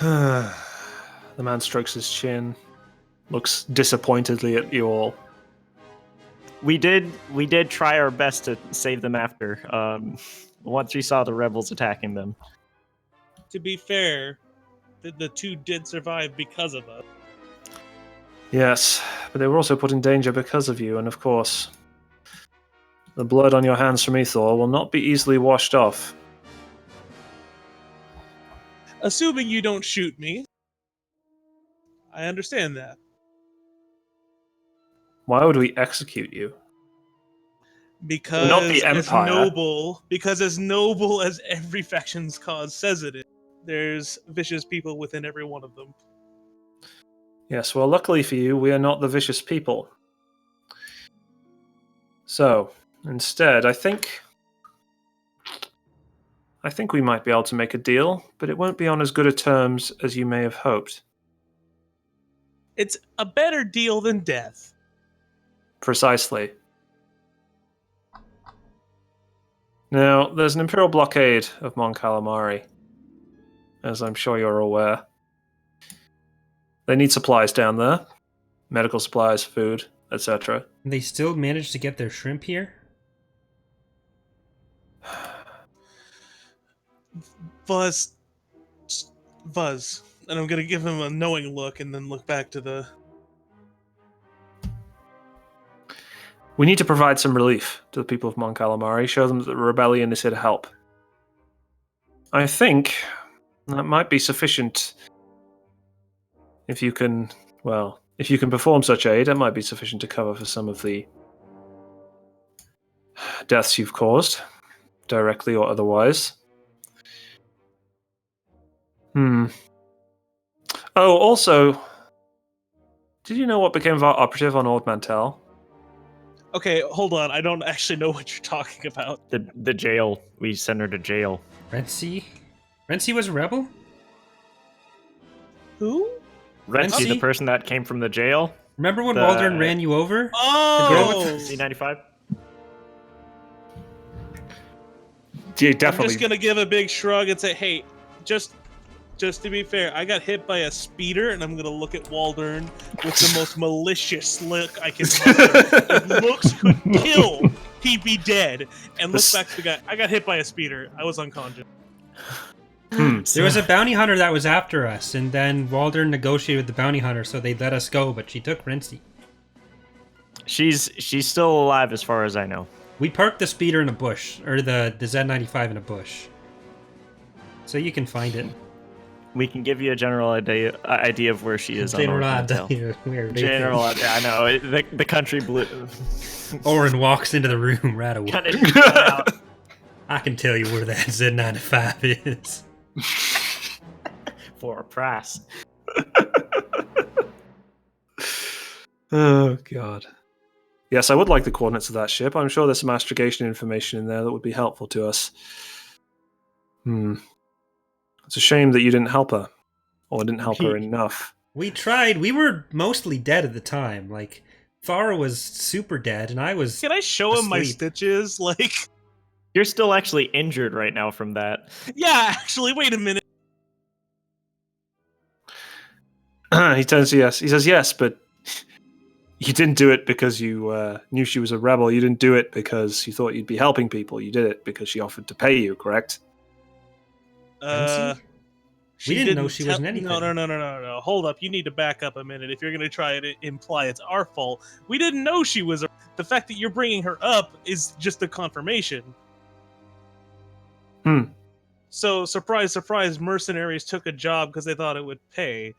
The man strokes his chin, looks disappointedly at you all. We did try our best to save them after. Once we saw the rebels attacking them. To be fair, the two did survive because of us. Yes, but they were also put in danger because of you, and of course, the blood on your hands from Ethor will not be easily washed off. Assuming you don't shoot me. I understand that. Why would we execute you? Because Not the Empire. Because as noble as every faction's cause says it is, there's vicious people within every one of them. Yes, well, luckily for you, we are not the vicious people. So, instead, I think we might be able to make a deal, but it won't be on as good a terms as you may have hoped. It's a better deal than death. Precisely. Now, there's an Imperial blockade of Mon Calamari, as I'm sure you're aware. They need supplies down there. Medical supplies, food, etc. they still managed to get their shrimp here. Buzz. And I'm gonna give him a knowing look and then look back to the... We need to provide some relief to the people of Mon Calamari, show them that the rebellion is here to help. I think that might be sufficient. If you can perform such aid, it might be sufficient to cover for some of the deaths you've caused, directly or otherwise. Oh, also, did you know what became of our operative on Ord Mantell? Okay, hold on. I don't actually know what you're talking about. The jail. We sent her to jail. Renzi was a rebel. Who? Renzi, the Renzi? person that came from the jail. Remember when The- Waldron ran you over? Oh! C95. Yeah, I'm definitely. just gonna give a big shrug and say, hey, just to be fair, I got hit by a speeder, and I'm gonna look at Waldern with the most malicious look I can muster. If looks could kill, he'd be dead. And look back to the guy. I got hit by a speeder. I was unconscious. There was a bounty hunter that was after us, and then Waldern negotiated with the bounty hunter, so they let us go. But she took Renzi. She's still alive, as far as I know. We parked the speeder in a bush, or the Z95 in a bush, so you can find it. We can give you a general idea of where she is on General Orton Hotel. idea where they General think. idea. I know the country blue. Orin walks into the room right away. Kind of cut out. I can tell you where that Z95 is. For a price. Oh god. Yes, I would like the coordinates of that ship. I'm sure there's some astrogation information in there that would be helpful to us. It's a shame that you didn't help her. Or didn't help her enough. We tried. We were mostly dead at the time. Like, Thara was super dead, and I was. Can I show him my asleep. stitches? Like, You're still actually injured right now from that. yeah, actually, wait a minute. He turns to yes. He says, yes, but you didn't do it because you knew she was a rebel. You didn't do it because you thought you'd be helping people. You did it because she offered to pay you, correct? We didn't know she wasn't anything. No. Hold up. You need to back up a minute. If you're going to try to imply it's our fault, we didn't know she was. The fact that you're bringing her up is just a confirmation. So, surprise, surprise, mercenaries took a job because they thought it would pay.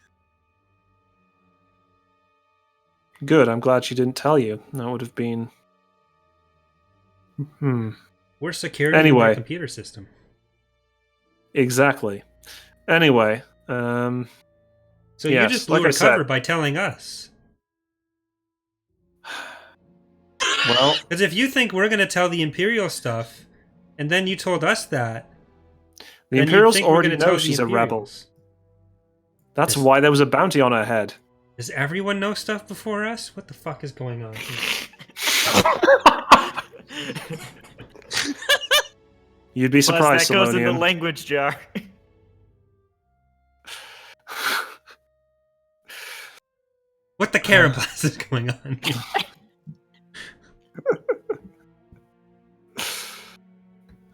Good. I'm glad she didn't tell you. That would have been. We're security in Anyway. their computer system. Exactly. Anyway, So you yes, just blew like I her cover said. by telling us. Well, Because if you think we're going to tell the Imperial stuff, and then you told us that, the then you'd Imperials think we're already gonna tell know the she's a rebel. Imperials. That's Yes. why there was a bounty on her head. Does everyone know stuff before us? What the fuck is going on here? You'd be Plus, surprised, that goes in the Salonian. language jar. What the carapace is going on here?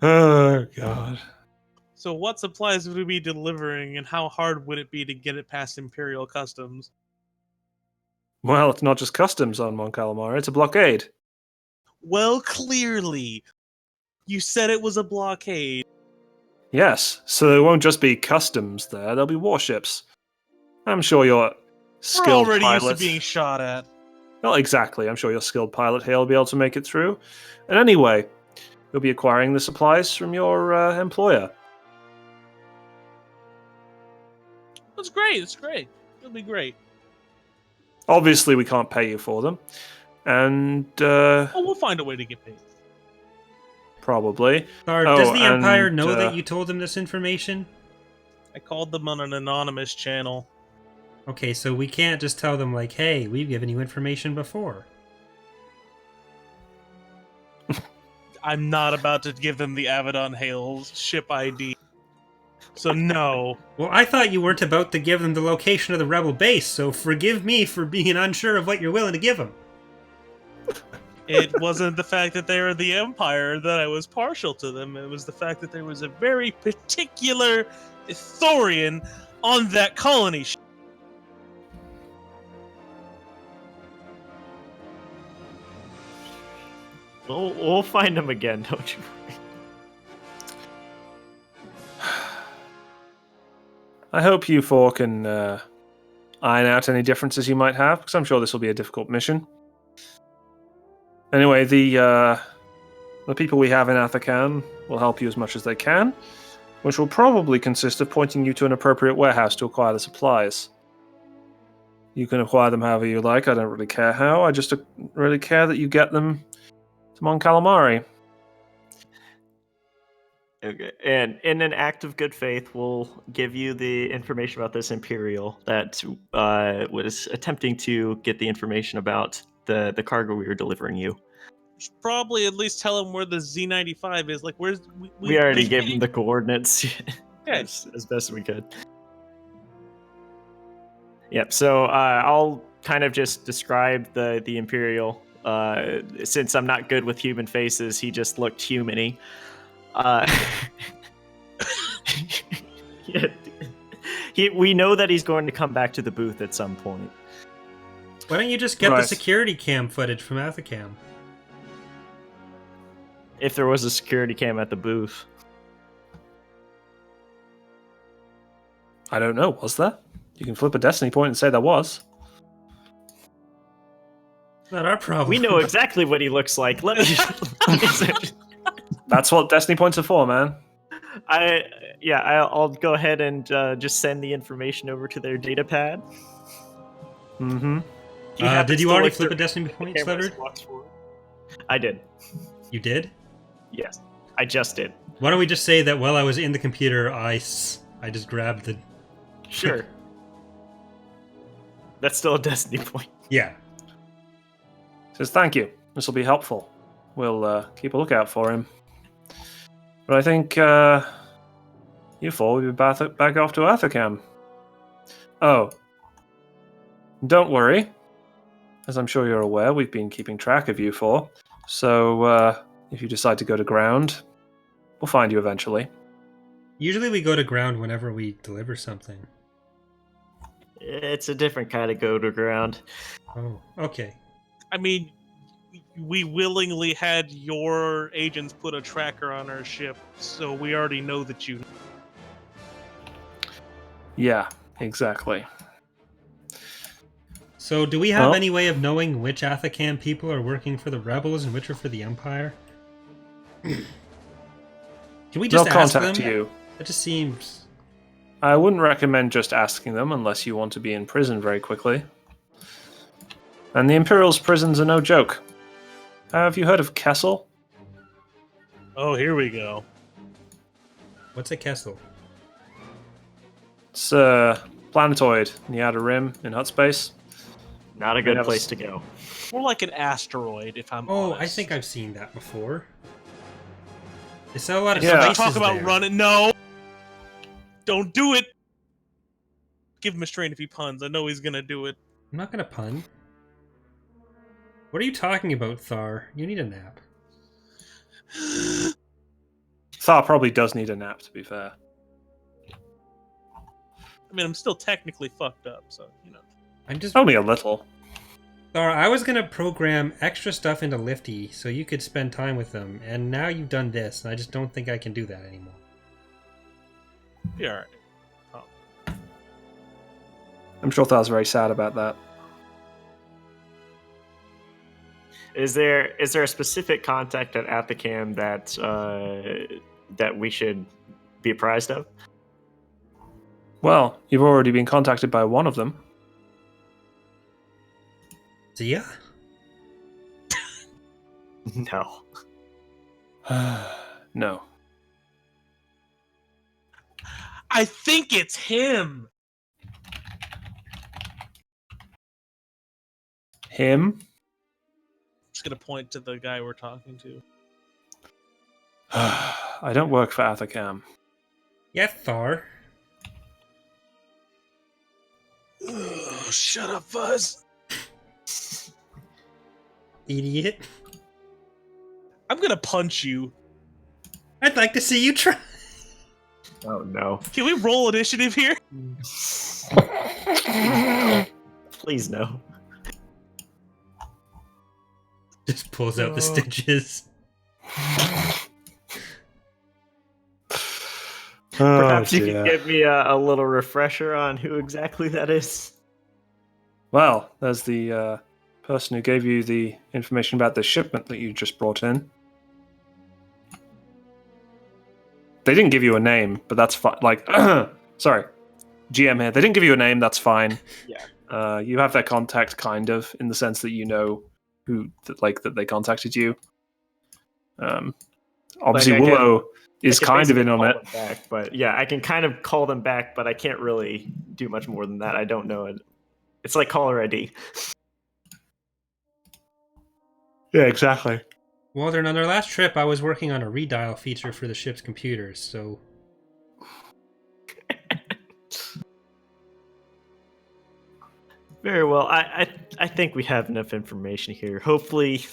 Oh god. So, what supplies would we be delivering, and how hard would it be to get it past Imperial customs? Well, it's not just customs on Mon Calamari, it's a blockade. Well, clearly. You said it was a blockade. Yes, so there won't just be customs there, there'll be warships. I'm sure your We're skilled already pilot... used to being shot at. Well, exactly. I'm sure your skilled pilot here will be able to make it through. And anyway, you'll be acquiring the supplies from your employer. That's great. It's great. It'll be great. Obviously, we can't pay you for them. And, Oh, we'll find a way to get paid. probably. Or Oh, does the Empire and, know that you told them this information? I called them on an anonymous channel. Okay, so we can't just tell them, like, hey, we've given you information before. I'm not about to give them the Avedon Hale's ship ID. So no. Well, I thought you weren't about to give them the location of the rebel base, so forgive me for being unsure of what you're willing to give them. It wasn't the fact that they were the Empire that I was partial to them. It was the fact that there was a very particular Ithorian on that colony ship. We'll find him again, don't you worry. I hope you four can iron out any differences you might have, because I'm sure this will be a difficult mission. Anyway, the people we have in Athacan will help you as much as they can, which will probably consist of pointing you to an appropriate warehouse to acquire the supplies. You can acquire them however you like. I don't really care how. I just really care that you get them to Mon Calamari. Okay. And in an act of good faith, we'll give you the information about this Imperial that was attempting to get the information about the cargo we were delivering you. Should probably at least tell them where the Z95 is. Like, where's We already gave him the coordinates Okay. as best we could. Yep. So I'll kind of just describe the Imperial. Since I'm not good with human faces, he just looked human-y. Yeah, we know that he's going to come back to the booth at some point. Why don't you just get the Right. security cam footage from Athacam? If there was a security cam at the booth. I don't know. Was there? You can flip a destiny point and say there was. Not our problem. We know exactly what he looks like. Let me. That's what destiny points are for, man. I'll go ahead and just send the information over to their data pad. Mm-hmm. Did you already flip a destiny point, Slivered? I did. You did? Yes, I just did. Why don't we just say that while I was in the computer, I just grabbed the... Sure. That's still a destiny point. Yeah. Says thank you. This will be helpful. We'll keep a lookout for him. But I think you four will be back off to Athacam. Oh. Don't worry. As I'm sure you're aware, we've been keeping track of you four. So if you decide to go to ground, we'll find you eventually. Usually we go to ground whenever we deliver something. It's a different kind of go to ground. Oh, okay. I mean, we willingly had your agents put a tracker on our ship, so we already know that you... Yeah, exactly. So do we have any way of knowing which Athacam people are working for the rebels and which are for the Empire? Can we just They'll ask contact them? you. It just seems... I wouldn't recommend just asking them unless you want to be in prison very quickly. And the Imperial's prisons are no joke. Have you heard of Kessel? Oh, here we go. What's a Kessel? It's a planetoid in the outer rim in Hut space. Not a good place to go. More like an asteroid, if I'm Oh, honest. I think I've seen that before. They sell a lot of Yeah. spices Talk about there. running. No! Don't do it! Give him a strain if he puns. I know he's gonna do it. I'm not gonna pun. What are you talking about, Thar? You need a nap. Thar probably does need a nap, to be fair. I mean, I'm still technically fucked up, so, you know. I'm just... Only a little. Thar, I was gonna program extra stuff into Lifty so you could spend time with them, and now you've done this, and I just don't think I can do that anymore. Be alright. I'm sure Thar's very sad about that. Is there a specific contact at Athacam that we should be apprised of? Well, you've already been contacted by one of them. Zia? No. No. I think it's him! Him? Just gonna point to the guy we're talking to. I don't work for Athacam. Yeah, Thar. Oh, shut up, Fuzz. Idiot. I'm gonna punch you. I'd like to see you try. Oh no. Can we roll initiative here? Please no. Just pulls out the stitches. Perhaps you can give me a little refresher on who exactly that is. Well, there's the person who gave you the information about the shipment that you just brought in. They didn't give you a name, but that's fine. Like, sorry, GM here. They didn't give you a name. That's fine. Yeah. You have their contact, kind of, in the sense that you know who, that they contacted you. Obviously, Like, Willow is kind of in on it. Back, but yeah, I can kind of call them back, but I can't really do much more than that. I don't know it. It's like caller ID. Yeah, exactly. Walter, on our last trip, I was working on a redial feature for the ship's computers, so... Very well. I think we have enough information here. Hopefully,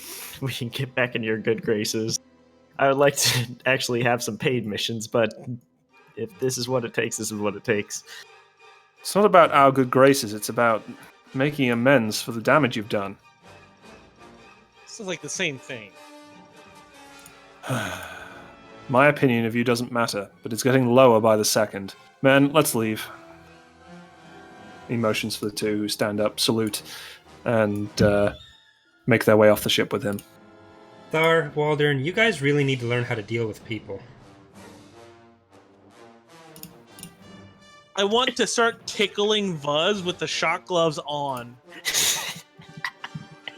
we can get back in your good graces. I would like to actually have some paid missions, but if this is what it takes, this is what it takes. It's not about our good graces. It's about making amends for the damage you've done. This is like the same thing. My opinion of you doesn't matter, but it's getting lower by the second. Men, let's leave. He motions for the two who stand up, salute, and make their way off the ship with him. Thar, Waldern, you guys really need to learn how to deal with people. I want to start tickling Vuz with the shock gloves on.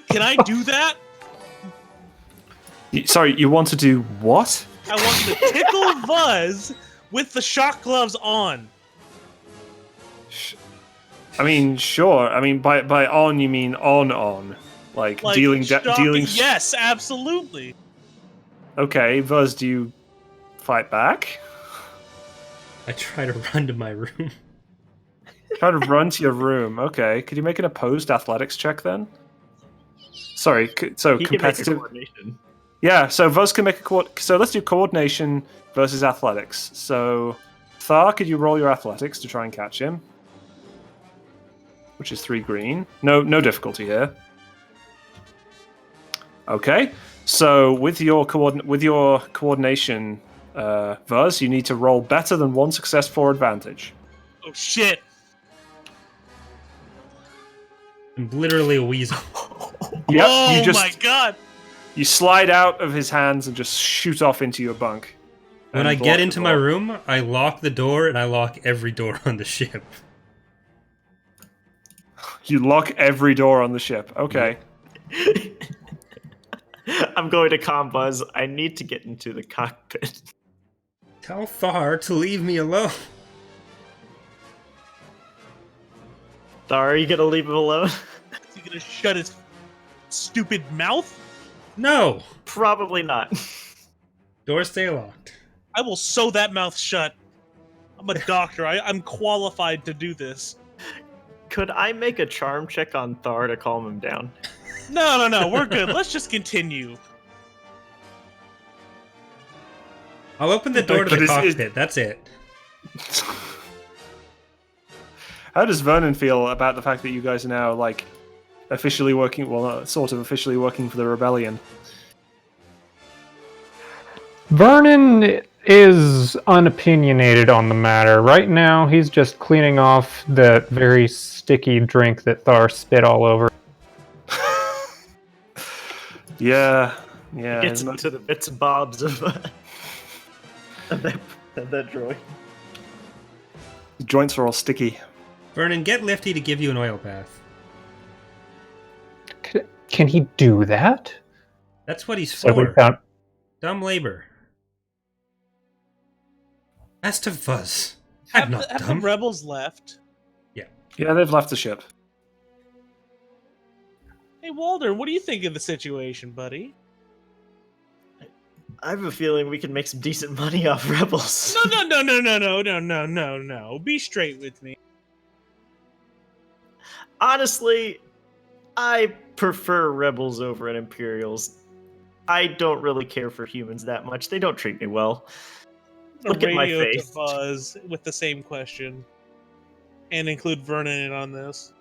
Can I do that? Sorry, you want to do what? I want to tickle Vuz with the shock gloves on. I mean, sure. I mean, by on you mean on, like dealing. Yes, absolutely. Okay, Vuz, do you fight back? I try to run to my room. Try to run to your room. Okay, could you make an opposed athletics check then? Sorry, so He competitive. can make a coordination. Yeah, so Vuz can make a so let's do coordination versus athletics. So, Thar, could you roll your athletics to try and catch him? Which is 3 green. No difficulty here. Okay, so with your coordination, Vuz, you need to roll better than 1 success for advantage. Oh shit! I'm literally a weasel. Yep, Oh my god! You slide out of his hands and just shoot off into your bunk. When and I block get the into my door. room, I lock the door and I lock every door on the ship. You lock every door on the ship. Okay. I'm going to calm Buzz. I need to get into the cockpit. Tell Thar to leave me alone. Thar, are you gonna leave him alone? Is he gonna shut his stupid mouth? No! Probably not. Doors stay locked. I will sew that mouth shut. I'm a doctor. I'm qualified to do this. Could I make a charm check on Thar to calm him down? No. We're good. Let's just continue. I'll open the door to But the is- cockpit. That's it. How does Vernon feel about the fact that you guys are now, like, officially working, well, sort of officially working for the rebellion? Vernon is unopinionated on the matter. Right now, he's just cleaning off the very sticky drink that Thar spit all over. Yeah. Gets into the bits and bobs of that droid. The joints are all sticky. Vernon, get Lifty to give you an oil bath. Can he do that? That's what he's So we for. found. Dumb labor. As to Fuzz, I'm not Have the dumb. rebels left? Yeah, they've left the ship. Hey, Walter, what do you think of the situation, buddy? I have a feeling we can make some decent money off rebels. No. Be straight with me. Honestly, I prefer rebels over an Imperials. I don't really care for humans that much. They don't treat me well. Look at my Radio face. to Buzz with the same question, and include Vernon in on this.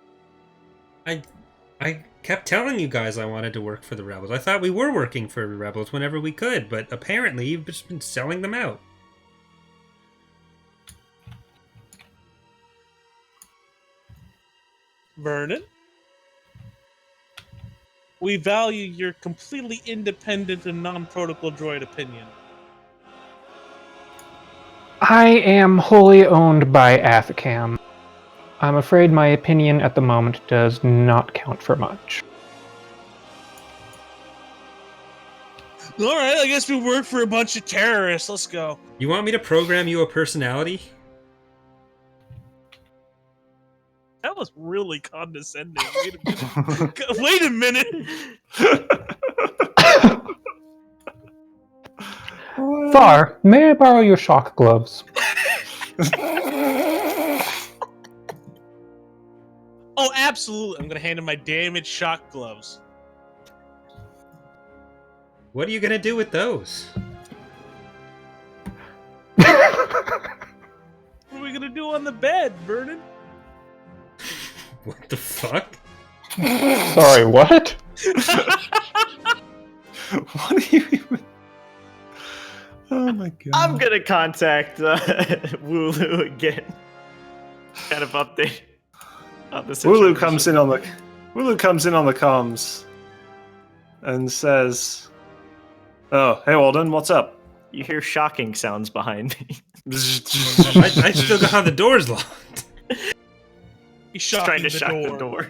I kept telling you guys I wanted to work for the Rebels. I thought we were working for the Rebels whenever we could, but apparently you've just been selling them out. Vernon? We value your completely independent and non-protocol droid opinion. I am wholly owned by Athacam. I'm afraid my opinion at the moment does not count for much. Alright, I guess we work for a bunch of terrorists. Let's go. You want me to program you a personality? That was really condescending. Wait a minute. Thar, may I borrow your shock gloves? Oh, absolutely. I'm going to hand him my damaged shock gloves. What are you gonna do with those? What are we going to do on the bed, Vernon? What the fuck? Sorry, what? What are you even... Oh my god. I'm gonna contact Wooloo again. Kind of update. Wooloo comes in on the comms and says, "Oh, hey Walden, what's up?" You hear shocking sounds behind me. I still got how the door's locked. He's Trying to shocking shock the door.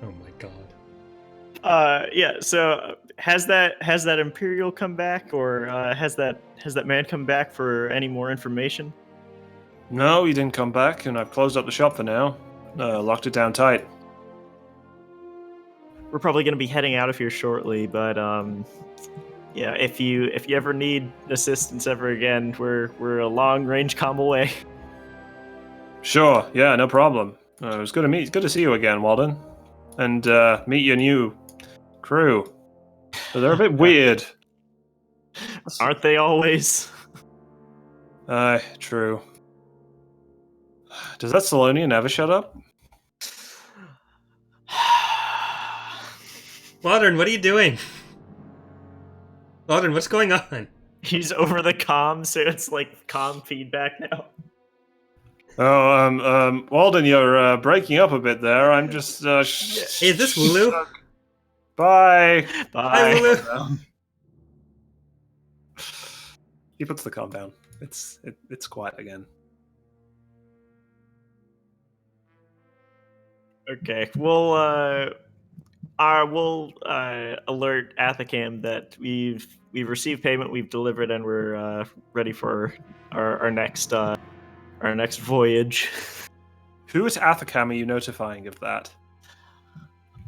Oh my god. Yeah. So has that Imperial come back, or has that man come back for any more information? No, he didn't come back, and I've closed up the shop for now. Locked it down tight. We're probably going to be heading out of here shortly, but yeah, if you ever need assistance ever again, we're a long range comm away. Sure, yeah, no problem. It was good to see you again, Walden, and meet your new crew. But they're a bit weird, Aren't they always? Aye, true. Does that Salonian ever shut up? Modern, what are you doing? Modern, what's going on? He's over the comm, so it's like comm feedback now. Oh, Walden, you're breaking up a bit there. I'm just. Hey, is this Wooloo? Bye. Hi, Wooloo. He puts the calm down. It's quiet again. Okay, we'll alert Athacam that we've received payment, we've delivered, and we're ready for our next voyage. Who is Athacam? Are you notifying of that?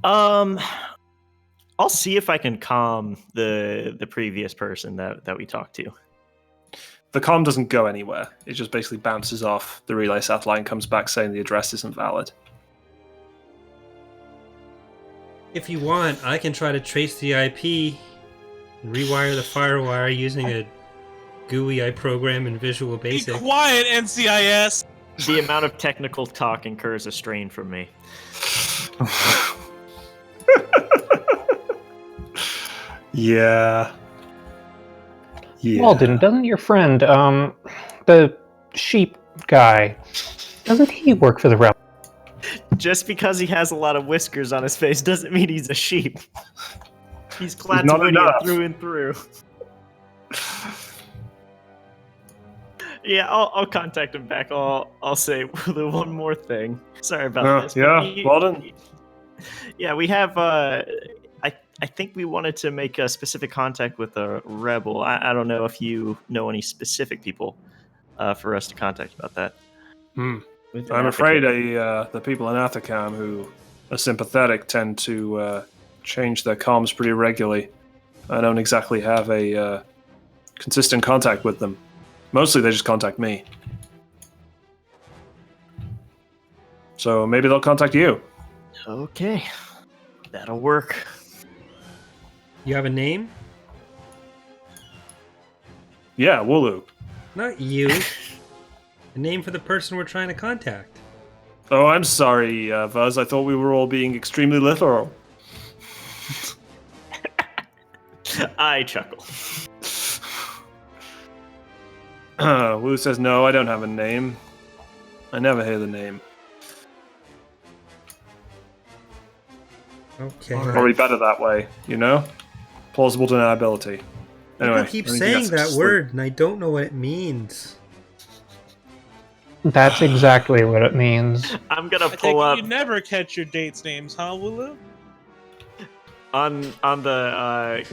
I'll see if I can calm the previous person that we talked to. The comm doesn't go anywhere. It just basically bounces off the relay satellite and comes back saying the address isn't valid. If you want, I can try to trace the IP and rewire the firewire using a GUI I program in Visual Basic. Be quiet, NCIS! The amount of technical talk incurs a strain from me. Yeah. Walden, doesn't your friend, the sheep guy, doesn't he work for the Rebel? Just because he has a lot of whiskers on his face doesn't mean he's a sheep. He's not Klatswoodian enough. through and through. Yeah, I'll contact him back. I'll say the one more thing. Sorry about this. Yeah, Walden? Yeah, we have. I think we wanted to make a specific contact with a rebel. I don't know if you know any specific people for us to contact about that. I'm afraid the people in Athacam who are sympathetic tend to change their comms pretty regularly. I don't exactly have a consistent contact with them. Mostly they just contact me. So maybe they'll contact you. Okay, that'll work. You have a name? Yeah, Wooloo. Not you. A name for the person we're trying to contact. Oh, I'm sorry, Vuz. I thought we were all being extremely literal. I chuckle. Wooloo says, no, I don't have a name. I never hear the name. Okay. Probably better that way, you know? Plausible deniability. Anyway, People keep I think saying that's that just word, and I don't know what it means. That's exactly what it means. I'm gonna I think pull up you never catch your dates' names, huh, Wooloo? on the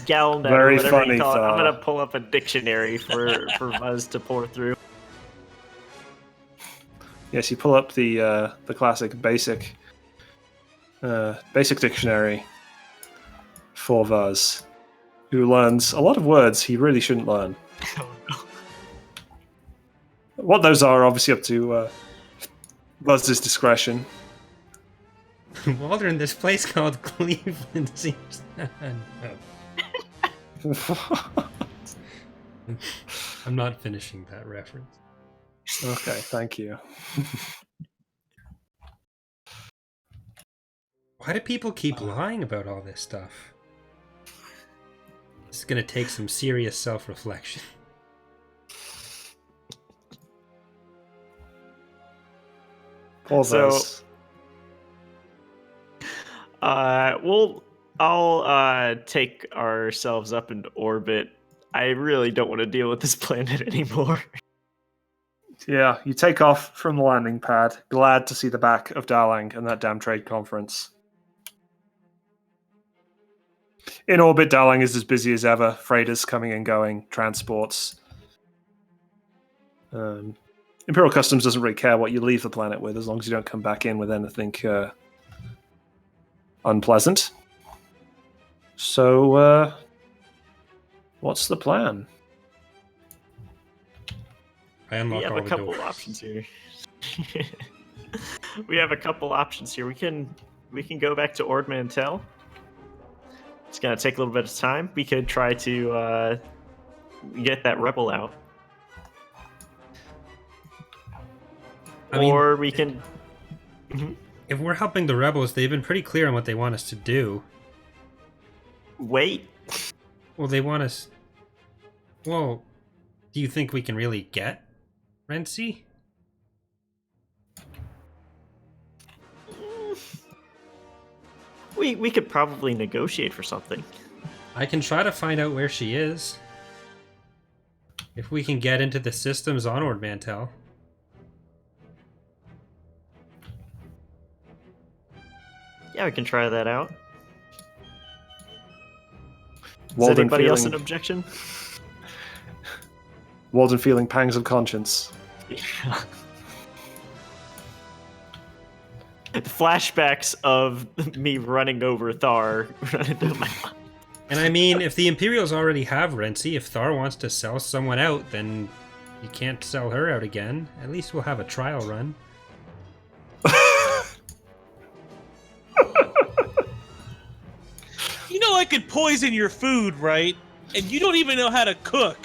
Galnet. Very whatever funny you call it. I'm thought. gonna pull up a dictionary for Buzz to pour through. Yes, you pull up the classic basic dictionary for Vuz, who learns a lot of words he really shouldn't learn. Oh, no. What those are, obviously, up to Vuz's discretion. Walter, in this place called Cleveland seems... No. I'm not finishing that reference. Okay, thank you. Why do people keep lying about all this stuff? This is going to take some serious self-reflection. Poor So- Vuz. I'll take ourselves up into orbit. I really don't want to deal with this planet anymore. Yeah, you take off from the landing pad, glad to see the back of Darlang and that damn trade conference. In orbit, Darlang is as busy as ever. Freighters coming and going, transports. Imperial Customs doesn't really care what you leave the planet with, as long as you don't come back in with anything unpleasant. So, what's the plan? I unlock We have all a the couple doors. options here. We have a couple options here. We can go back to Ord Mantell. It's gonna take a little bit of time. We could try to get that rebel out. I mean, or we can. if we're helping the rebels, they've been pretty clear on what they want us to do. Wait. Well, they want us. Well, do you think we can really get Renzi? We could probably negotiate for something. I can try to find out where she is. If we can get into the systems on Ord Mantell. Yeah, we can try that out. Is Walden anybody else feeling- an objection? Walden feeling pangs of conscience. Flashbacks of me running over Thar. And I mean, if the Imperials already have Renzi, if Thar wants to sell someone out, then you can't sell her out again. At least we'll have a trial run. You know I could poison your food, right? And you don't even know how to cook.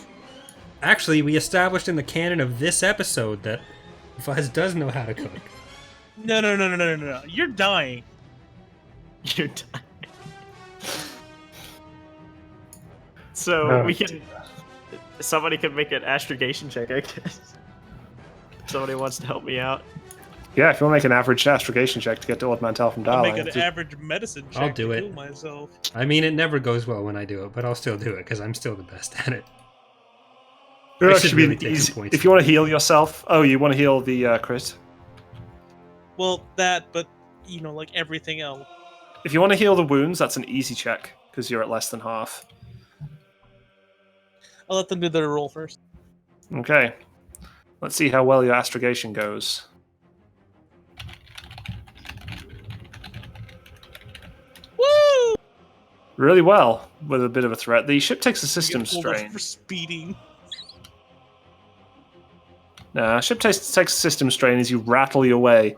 Actually, we established in the canon of this episode that Fuzz does know how to cook. No. You're dying. You're dying. So we can. Somebody can make an astrogation check, I guess. Somebody wants to help me out. Yeah, if you want to make an average astrogation check to get to Ord Mantell from I'll Darling. make an average medicine check I'll do to it. kill myself. I mean, it never goes well when I do it, but I'll still do it because I'm still the best at it. It would I should actually really be take some easy. points If you want to heal yourself. Oh, you want to heal the crit? Well, that, but, you know, like everything else. If you want to heal the wounds, that's an easy check, because you're at less than half. I'll let them do their roll first. Okay. Let's see how well your astrogation goes. Woo! Really well, with a bit of a threat. The ship takes a You system get pulled off strain. for speeding. Ship takes a system strain as you rattle your way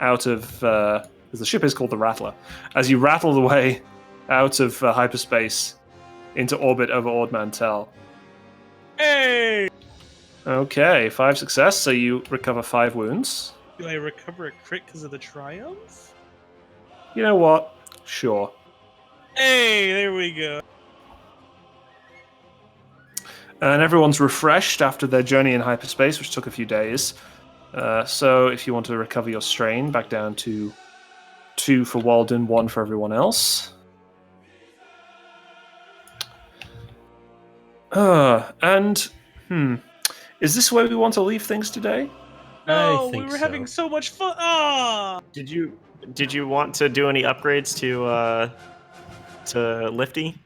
out of... because the ship is called the Rattler. As you rattle the way out of hyperspace into orbit over Ord Mantell. Hey! Okay, 5 success, so you recover 5 wounds. Do I recover a crit because of the triumph? You know what? Sure. Hey, there we go. And everyone's refreshed after their journey in hyperspace, which took a few days. So if you want to recover your strain, back down to 2 for Walden, 1 for everyone else. Is this where we want to leave things today? No, I think we were so. having so much fun. Ah! Did you want to do any upgrades to Lifty?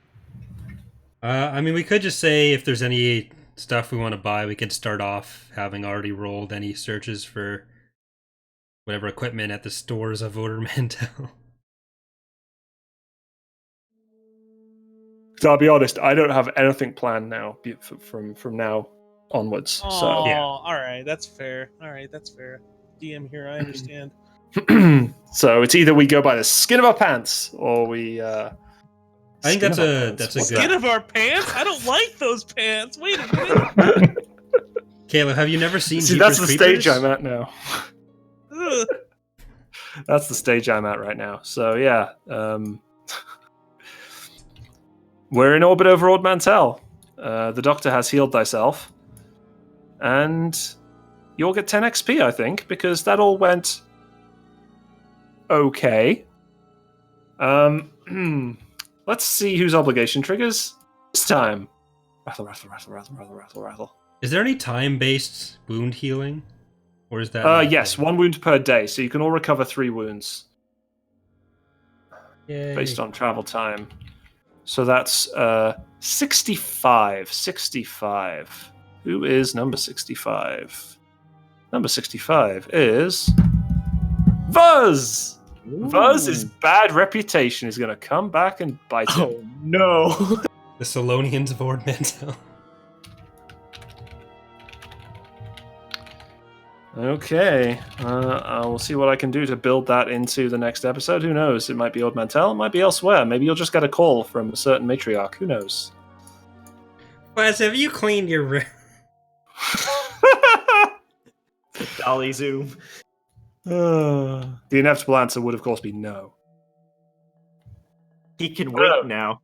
I mean, we could just say if there's any stuff we want to buy, we could start off having already rolled any searches for whatever equipment at the stores of Ord Mantell. So I'll be honest, I don't have anything planned now from now onwards. Oh, So Yeah. all right, that's fair. All right, that's fair. DM here, I understand. so it's either we go by the skin of our pants or we. I think skin that's of our a pants. that's a What's good. Skin of our pants? I don't like those pants. Wait a minute. Caleb, have you never seen? See, that's the Jeepers stage Creepers? I'm at now. Ugh. That's the stage I'm at right now. So yeah, we're in orbit over Ord Mantell. The Doctor has healed thyself, and you'll get 10 XP, I think, because that all went okay. Let's see whose obligation triggers this time. Rattle, rattle, rattle, rattle, rattle, rattle, rattle. Is there any time-based wound healing? Or is that not Yes, one? 1 wound per day, so you can all recover 3 wounds Yay. based on travel time. So that's 65. 65. Who is number 65? Number 65 is Vuz! Vuz's bad reputation is going to come back and bite him. Oh no! The Solonians of Ord Mantell. Okay, I will see what I can do to build that into the next episode. Who knows? It might be Ord Mantell, it might be elsewhere. Maybe you'll just get a call from a certain matriarch. Who knows? Wes, have you cleaned your room? Dolly Zoom. The inevitable answer would, of course, be no. He can wait now.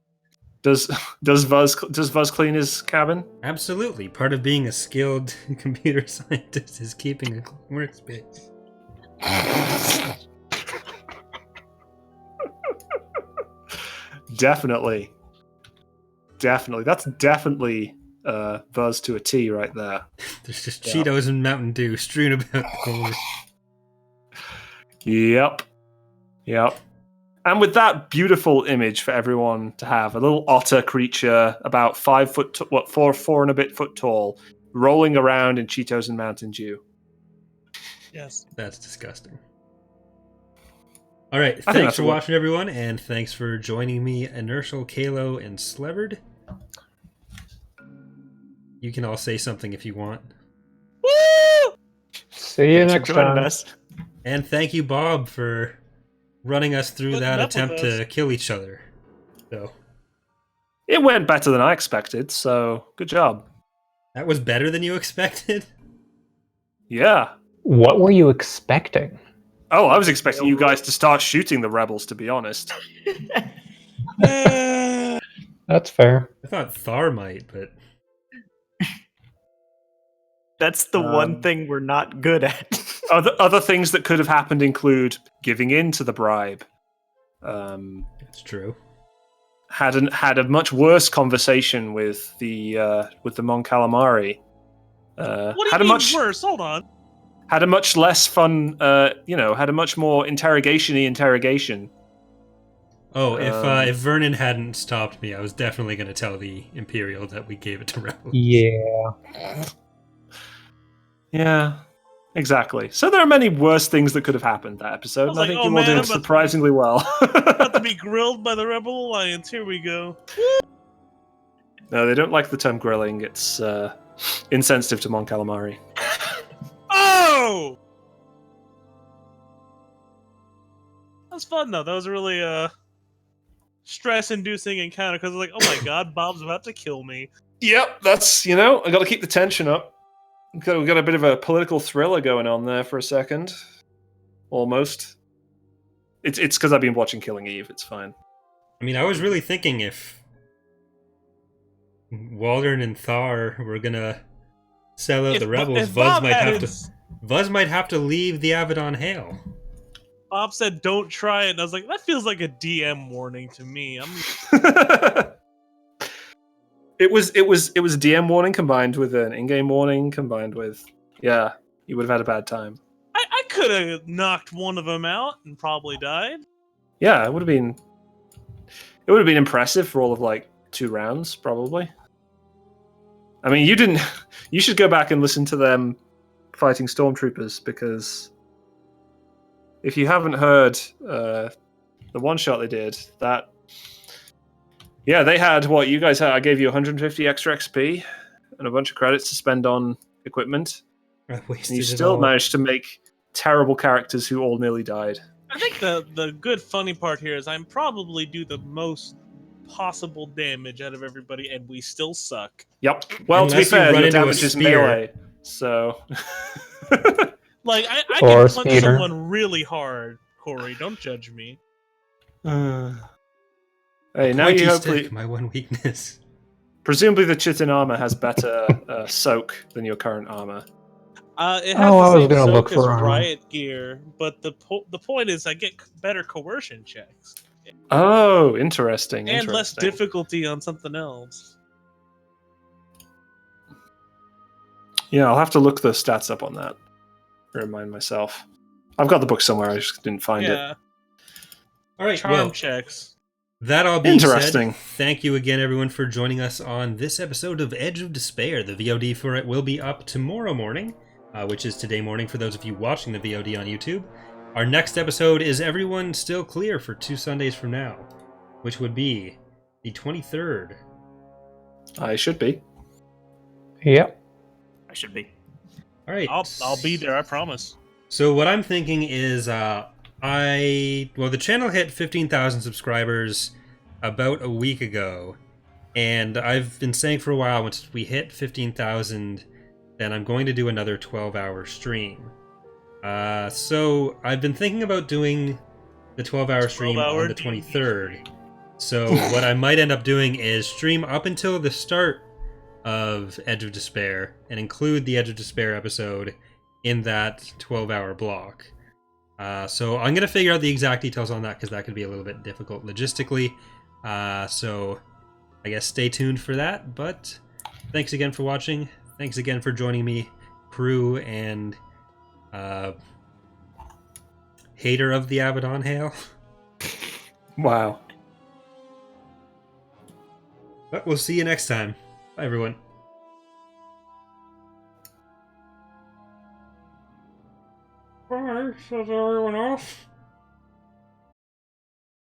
Does Vuz clean his cabin? Absolutely. Part of being a skilled computer scientist is keeping a workspace. Definitely. That's definitely Vuz to a T right there. There's just Cheetos and Mountain Dew strewn about the floor. Yep. And with that beautiful image for everyone to have, a little otter creature about 5 foot, four and a bit foot tall, rolling around in Cheetos and Mountain Dew. Yes. That's disgusting. All right, think thanks that's for what- watching, everyone, and thanks for joining me, Inertial, Kalo, and Slevard. You can all say something if you want. Woo! See you Thanks for next joining time. us. And thank you, Bob, for running us through Putting that up with attempt us. to kill each other. So It went better than I expected, so good job. that was better than you expected. Yeah. What were you expecting? Oh, I was expecting you guys to start shooting the rebels, to be honest. That's fair. I thought Thar might, but That's the one thing we're not good at. Other things that could have happened include giving in to the bribe. it's true. Had a much worse conversation with the Mon Calamari. What do you Had a mean much worse? Hold on. had a much less fun. Had a much more interrogation-y interrogation. Oh, if Vernon hadn't stopped me, I was definitely going to tell the Imperial that we gave it to Rebels. Yeah. Yeah, exactly. So there are many worse things that could have happened that episode, and I like, think oh, you all man, did I'm about to- surprisingly well. About to be grilled by the Rebel Alliance. Here we go. No, they don't like the term grilling. It's insensitive to Mon Calamari. Oh! That was fun, though. That was a really stress-inducing encounter, because like, oh my god, Bob's about to kill me. Yep, that's, I got to keep the tension up. We've got a bit of a political thriller going on there for a second. Almost. It's because I've been watching Killing Eve. It's fine. I mean, I was really thinking if Waldern and Thar were going to sell out the Rebels, if Bob had Vuz might have to leave the Abaddon Hail. Bob said, "Don't try it," and I was like, "That feels like a DM warning to me." It was a DM warning combined with an in-game warning combined with you would have had a bad time. I could have knocked one of them out and probably died. Yeah, it would have been impressive for all of like 2 rounds probably. I mean, you should go back and listen to them fighting stormtroopers, because if you haven't heard the one shot they did, they had what you guys had. I gave you 150 extra XP and a bunch of credits to spend on equipment. I And wasted you it still all. managed to make terrible characters who all nearly died. I think the good funny part here is I'm probably do the most possible damage out of everybody, and we still suck. Yep. Well, Unless to be you fair, run your into a damage is spear. melee, so. Like I Or can punch speeder. someone really hard, Corey. Don't judge me. Hey, now Pointy you hopefully, stick, my one weakness. presumably the Chitin armor has better soak than your current armor. It has Oh, I the was same gonna soak look as for armor. riot gear, but the point is I get better coercion checks. Oh, interesting. and less interesting. difficulty on something else. Yeah, I'll have to look the stats up on that. Remind myself. I've got the book somewhere. I just didn't find it. Yeah, All right, charm well, checks. that all being Interesting. said, thank you again, everyone, for joining us on this episode of Edge of Despair. The VOD for it will be up tomorrow morning, which is today morning for those of you watching the VOD on YouTube. Our next episode is Everyone Still Clear for 2 Sundays from now, which would be the 23rd. I should be. Yep. I should be. All right. I'll be there. I promise. So what I'm thinking is, the channel hit 15,000 subscribers about a week ago, and I've been saying for a while, once we hit 15,000, then I'm going to do another 12-hour stream. So I've been thinking about doing the 12-hour stream on the 23rd. So what I might end up doing is stream up until the start of Edge of Despair and include the Edge of Despair episode in that 12-hour block. So I'm going to figure out the exact details on that, because that could be a little bit difficult logistically. So I guess stay tuned for that. But thanks again for watching. Thanks again for joining me, crew and hater of the Abaddon Hail. Wow. But we'll see you next time. Bye, everyone. Bye, says everyone else.